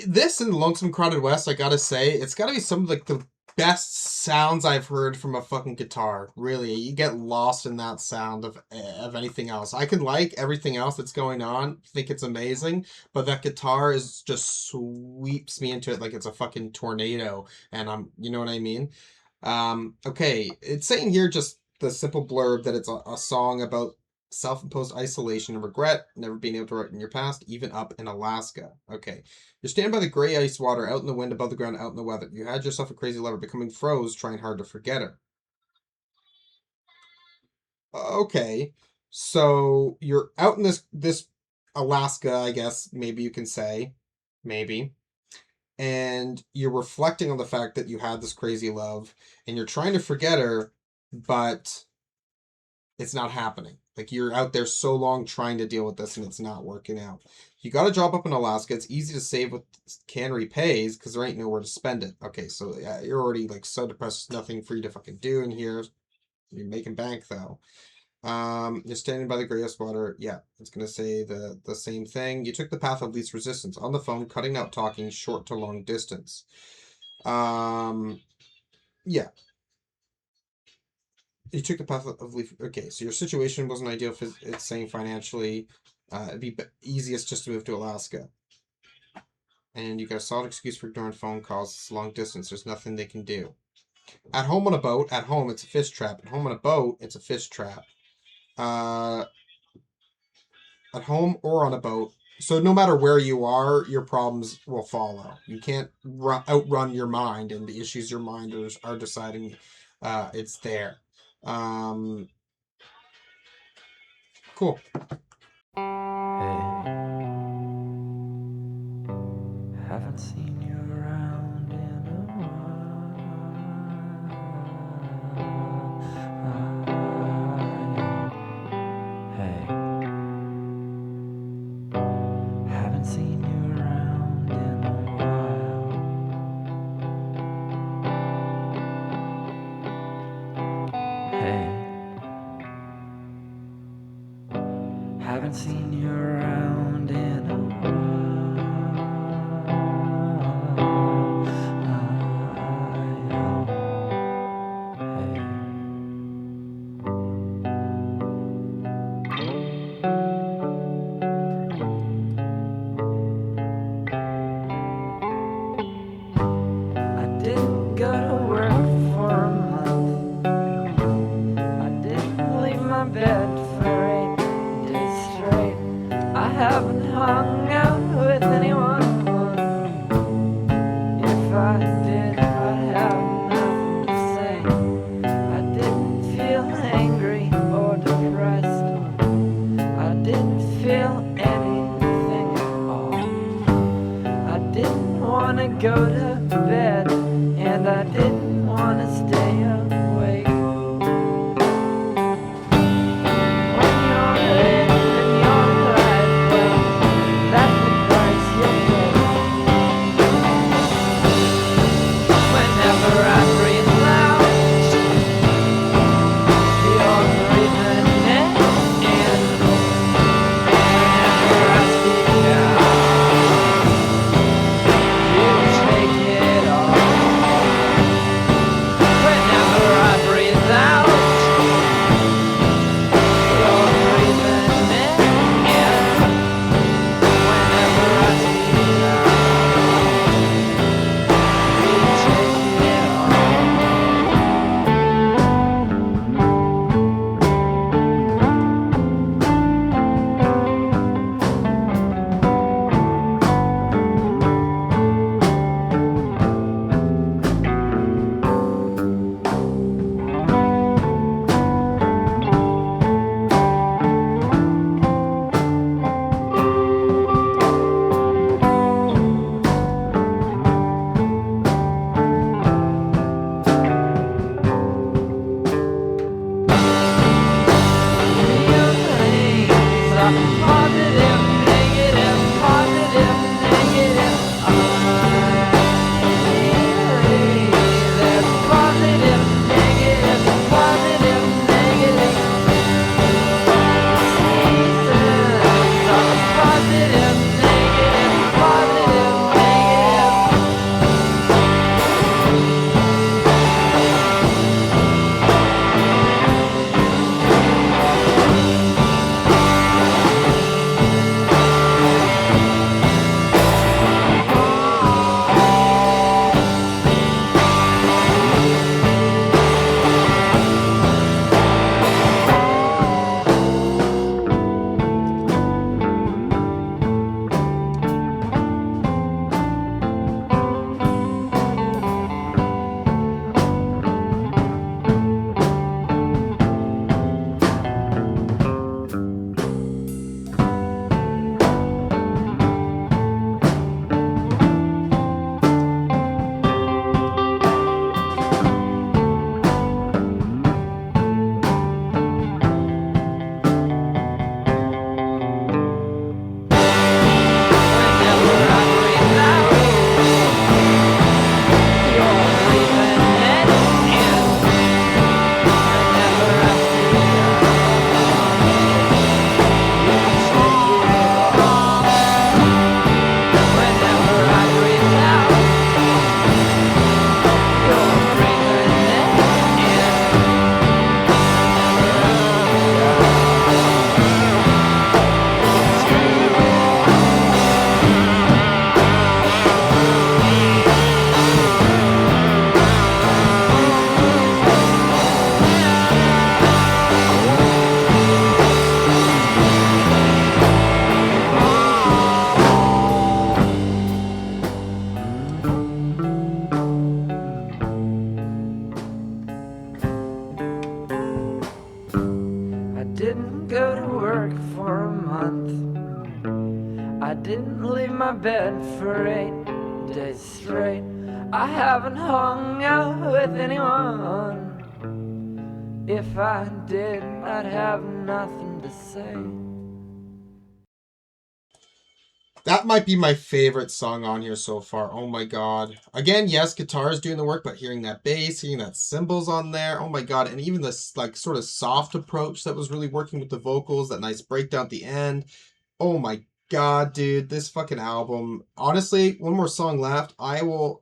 This and Lonesome Crowded West, I gotta say, it's gotta be some of like the best sounds I've heard from a fucking guitar. Really, you get lost in that sound of anything else. I can like everything else that's going on, think it's amazing, but that guitar is just sweeps me into it like it's a fucking tornado, and you know what I mean? Okay, it's saying here just the simple blurb that it's a song about self-imposed isolation and regret, never being able to write in your past, even up in Alaska. Okay. You're standing by the gray ice water, out in the wind, above the ground, out in the weather. You had yourself a crazy lover, becoming froze, trying hard to forget her. Okay. So you're out in this Alaska, I guess, maybe you can say. Maybe. And you're reflecting on the fact that you had this crazy love, and you're trying to forget her, but it's not happening. Like, you're out there so long trying to deal with this and it's not working out. You got a job up in Alaska. It's easy to save what Cannery pays because there ain't nowhere to spend it. Okay, so yeah, you're already like so depressed. There's nothing for you to fucking do in here. You're making bank though. You're standing by the grayest water. Yeah, it's gonna say the same thing. You took the path of least resistance. On the phone, cutting out talking, short to long distance. Yeah. You took the path of least. Okay, so your situation wasn't ideal. It's saying financially, it'd be easiest just to move to Alaska. And you got a solid excuse for ignoring phone calls. It's long distance. There's nothing they can do. At home on a boat. At home, it's a fish trap. At home on a boat, it's a fish trap. At home or on a boat. So no matter where you are, your problems will follow. You can't outrun your mind and the issues your mind are deciding. It's there. Cool. Hey, haven't seen you around in a while. Hey, haven't seen you around in a while. Hey, haven't seen you around in a I didn't go to work for a month. I didn't leave my bed for 8 days straight. I haven't hung out with anyone. If I did, I'd have nothing to say. I didn't feel angry or depressed. I didn't feel anything at all. I didn't want to go to bed, and I didn't want to stay awake. When you're in your life, well, that's the price you pay. Whenever I breathe loud, you're breathing in. Whenever I speak out, you take it I didn't leave my bed for 8 days straight. I haven't hung out with anyone. If I did, I'd have nothing to say. That might be my favorite song on here so far. Oh my god. Again, yes, guitar is doing the work, but hearing that bass, hearing that cymbals on there, oh my god. And even this like sort of soft approach that was really working with the vocals, that nice breakdown at the end. Oh my god, dude, this fucking album. Honestly, one more song left. I will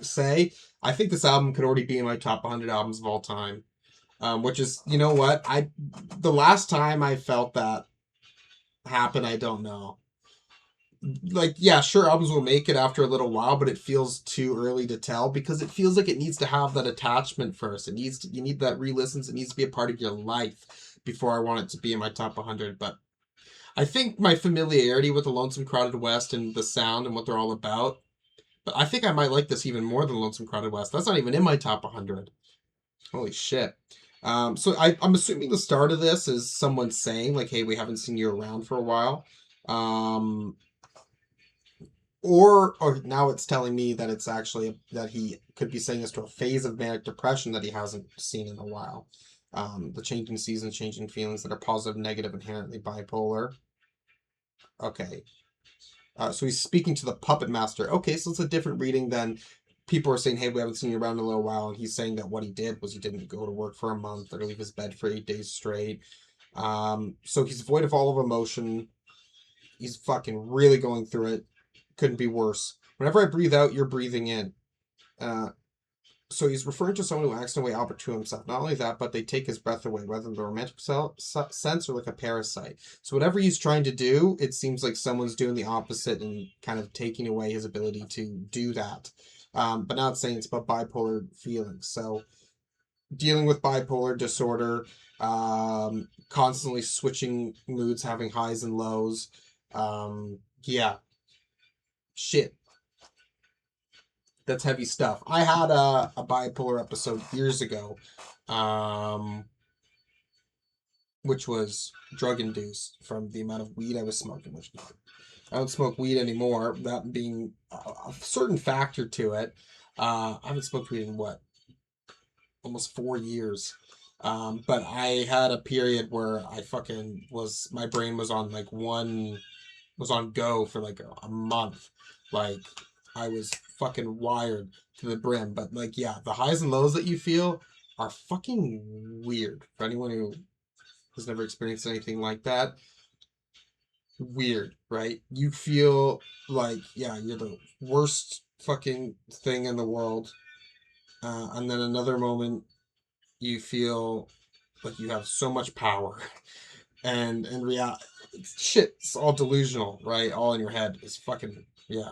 say, I think this album could already be in my top 100 albums of all time. Which is, you know what? The last time I felt that happen, I don't know. Like, yeah, sure, albums will make it after a little while, but it feels too early to tell because it feels like it needs to have that attachment first. You need that re-listens. It needs to be a part of your life before I want it to be in my top 100. But I think my familiarity with the Lonesome Crowded West and the sound and what they're all about, but I think I might like this even more than Lonesome Crowded West. That's not even in my top 100. Holy shit. So I'm assuming the start of this is someone saying, like, hey, we haven't seen you around for a while. Or now it's telling me that it's actually that he could be saying this to a phase of manic depression that he hasn't seen in a while. The changing seasons, changing feelings that are positive, negative, inherently bipolar. Okay. So he's speaking to the puppet master. Okay, so it's a different reading than people are saying, hey, we haven't seen you around in a little while. And he's saying that what he did was he didn't go to work for a month or leave his bed for 8 days straight. So he's void of all of emotion. He's fucking really going through it. Couldn't be worse. Whenever I breathe out, you're breathing in. So he's referring to someone who acts in a way opposite to himself. Not only that, but they take his breath away, whether in the romantic sense or like a parasite. So whatever he's trying to do, it seems like someone's doing the opposite and kind of taking away his ability to do that. But now it's saying it's about bipolar feelings. So dealing with bipolar disorder, constantly switching moods, having highs and lows. Yeah. Shit. That's heavy stuff. I had a bipolar episode years ago, which was drug-induced from the amount of weed I was smoking. Which I don't smoke weed anymore, that being a certain factor to it. I haven't smoked weed in, almost 4 years. But I had a period where I fucking my brain was on was on go for like a month. Like, I was fucking wired to the brim. But, like, yeah, the highs and lows that you feel are fucking weird. For anyone who has never experienced anything like that, weird, right? You feel like, yeah, you're the worst fucking thing in the world. And then another moment, you feel like you have so much power. And in reality, shit, it's all delusional, right? All in your head. It's fucking, yeah.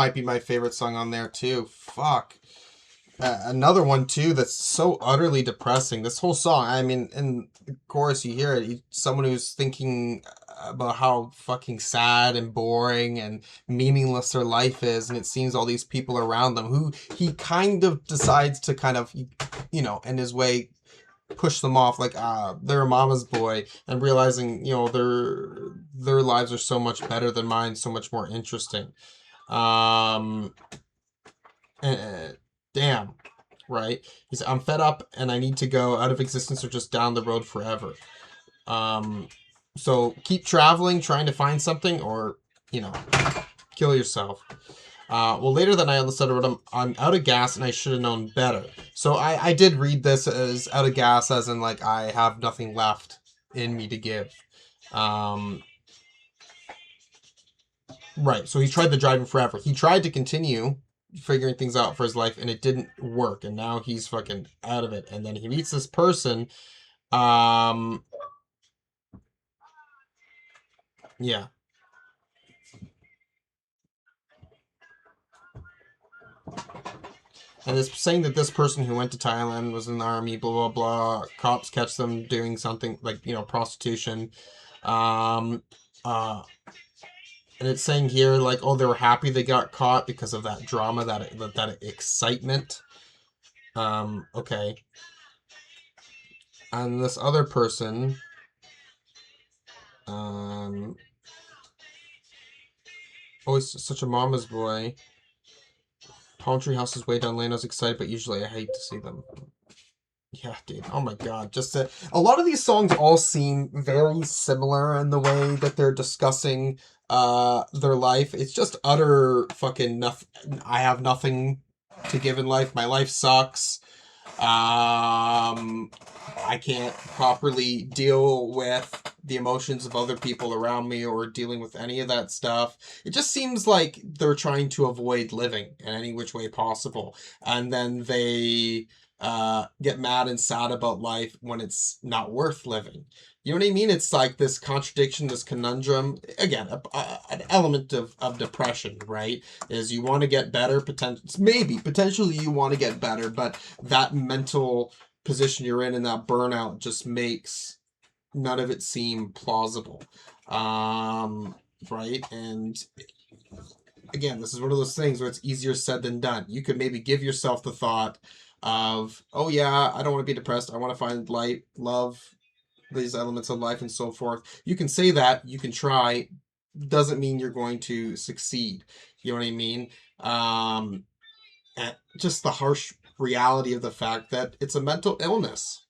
might be my favorite song on there too. Fuck. Another one too that's so utterly depressing. This whole song, I mean, in the chorus you hear it, someone who's thinking about how fucking sad and boring and meaningless their life is, and it seems all these people around them who he kind of decides to kind of, you know, in his way, push them off like they're a mama's boy, and realizing, you know, their lives are so much better than mine, so much more interesting. Um, Damn, right? He said, I'm fed up and I need to go out of existence or just down the road forever. So keep traveling, trying to find something, or, you know, kill yourself. Well, later that night on the letter wrote, I'm out of gas and I should have known better. So I did read this as out of gas, as in like I have nothing left in me to give. Right, so he tried the driving forever. He tried to continue figuring things out for his life and it didn't work, and now he's fucking out of it. And then he meets this person. Yeah. And it's saying that this person who went to Thailand was in the army, blah, blah, blah. Cops catch them doing something like, you know, prostitution. And it's saying here, like, oh, they were happy they got caught because of that drama, that excitement. Okay. And this other person, oh, he's such a mama's boy. Palm tree house is way down lane. I was excited, but usually I hate to see them. Yeah, dude. Oh my god. Just a lot of these songs all seem very similar in the way that they're discussing their life. It's just utter fucking nothing. I have nothing to give in life. My life sucks. I can't properly deal with the emotions of other people around me or dealing with any of that stuff. It just seems like they're trying to avoid living in any which way possible. And then they get mad and sad about life when it's not worth living. You know what I mean? It's like this contradiction, this conundrum. Again, an element of depression, right? Is you want to get better, potentially you want to get better, but that mental position you're in and that burnout just makes none of it seem plausible. Right? And again, this is one of those things where it's easier said than done. You could maybe give yourself the thought of, oh yeah, I don't want to be depressed. I want to find light, love, these elements of life and so forth. You can say that, you can try, doesn't mean you're going to succeed. You know what I mean? And just the harsh reality of the fact that it's a mental illness.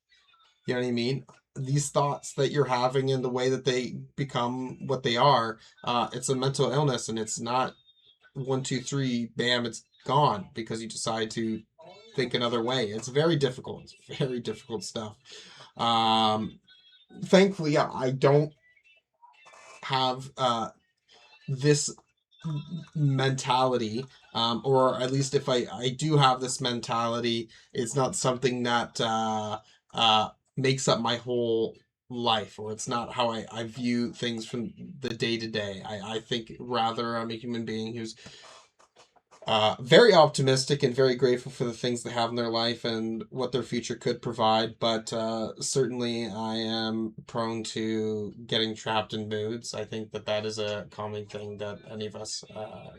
You know what I mean? These thoughts that you're having and the way that they become what they are, it's a mental illness, and it's not 1, 2, 3, bam, it's gone because you decide to think another way. It's very difficult. It's very difficult stuff. Thankfully, I don't have this mentality, or at least if I do have this mentality, it's not something that makes up my whole life, or it's not how I view things from the day to day. I think rather I'm a human being who's very optimistic and very grateful for the things they have in their life and what their future could provide, but certainly I am prone to getting trapped in moods. I think that is a common thing that any of us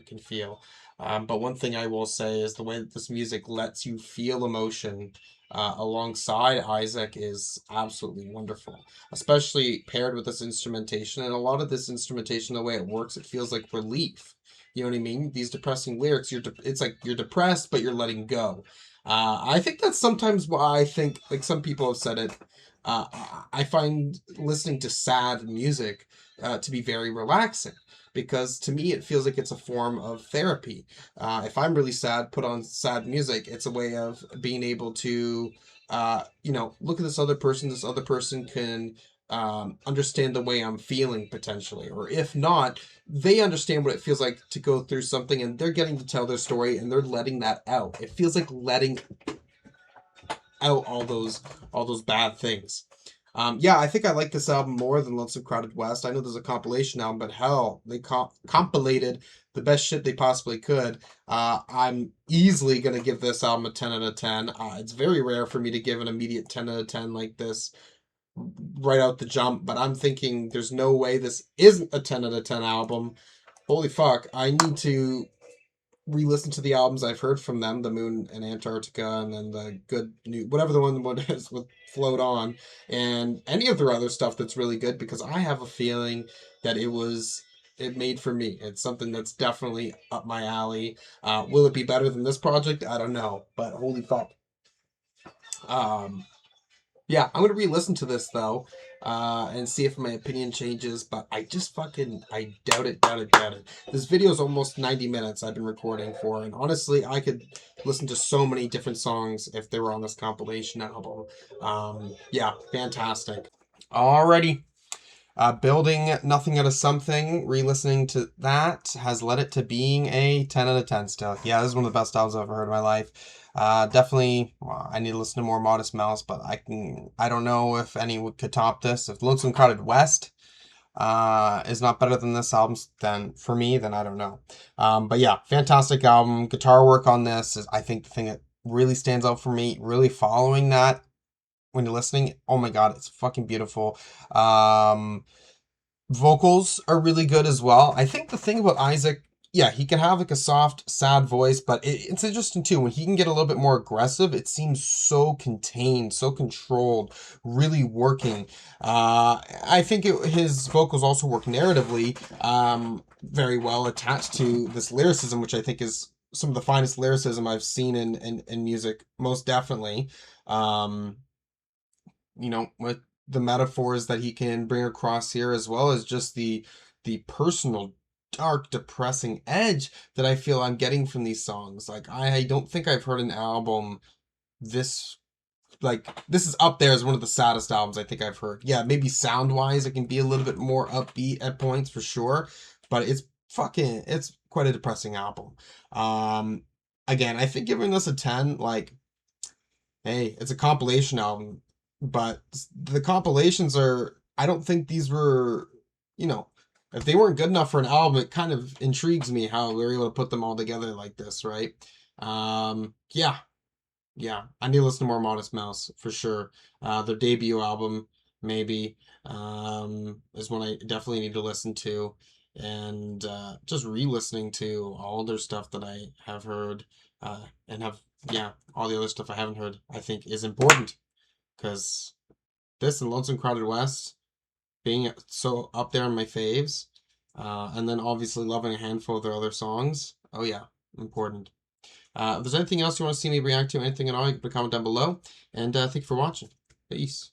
can feel. But one thing I will say is the way that this music lets you feel emotion alongside Isaac is absolutely wonderful, especially paired with this instrumentation. And a lot of this instrumentation, the way it works, it feels like relief. You know what I mean? These depressing lyrics, it's like you're depressed, but you're letting go. I think that's sometimes why I think, like some people have said it, I find listening to sad music to be very relaxing. Because to me, it feels like it's a form of therapy. If I'm really sad, put on sad music, it's a way of being able to, look at this other person can understand the way I'm feeling potentially. Or if not, they understand what it feels like to go through something and they're getting to tell their story and they're letting that out. It feels like letting out all those bad things. Yeah, I think I like this album more than Lonesome Crowded West. I know there's a compilation album, but hell, they compilated the best shit they possibly could. I'm easily gonna give this album a 10 out of 10. It's very rare for me to give an immediate 10 out of 10 like this right out the jump, but I'm thinking there's no way this isn't a 10 out of 10 album. Holy fuck, I need to re-listen to the albums I've heard from them, The Moon and Antarctica, and then the good new whatever the one is with Float On, and any of their other stuff that's really good, because I have a feeling that it made for me. It's something that's definitely up my alley. Will it be better than this project? I don't know, but holy fuck. Um, yeah, I'm gonna re-listen to this though, and see if my opinion changes. But I just fucking I doubt it, doubt it, doubt it. This video is almost 90 minutes I've been recording for, and honestly, I could listen to so many different songs if they were on this compilation album. Yeah, fantastic. Alrighty. Building Nothing Out of Something, re-listening to that has led it to being a 10 out of 10 still. Yeah, this is one of the best albums I've ever heard in my life. Definitely, well, I need to listen to more Modest Mouse, but I don't know if anyone could top this. If Lonesome Crowded West is not better than this album, then for me, then I don't know. But yeah, fantastic album. Guitar work on this is, I think, the thing that really stands out for me. Really following that when you're listening, oh my god, it's fucking beautiful. Vocals are really good as well. I think the thing about Isaac, yeah, he can have like a soft, sad voice, but it's interesting too. When he can get a little bit more aggressive, it seems so contained, so controlled, really working. I think his vocals also work narratively very well, attached to this lyricism, which I think is some of the finest lyricism I've seen in music, most definitely. Um, with the metaphors that he can bring across here, as well as just the personal dark depressing edge that I feel I'm getting from these songs. Like, I don't think I've heard an album this, like, this is up there as one of the saddest albums I think I've heard. Yeah, maybe sound wise it can be a little bit more upbeat at points for sure, but it's quite a depressing album. Again, I think giving this a 10, like, hey, it's a compilation album, but the compilations are, I don't think these were, you know, if they weren't good enough for an album, it kind of intrigues me how we were able to put them all together like this, right? Yeah, yeah, I need to listen to more Modest Mouse for sure. Their debut album, maybe, is one I definitely need to listen to. And just re-listening to all their stuff that I have heard, and have, yeah, all the other stuff I haven't heard, I think is important. Because this and Lonesome Crowded West being so up there in my faves, and then obviously loving a handful of their other songs. Oh yeah, important. If there's anything else you want to see me react to, anything at all, you can put a comment down below. And thank you for watching. Peace.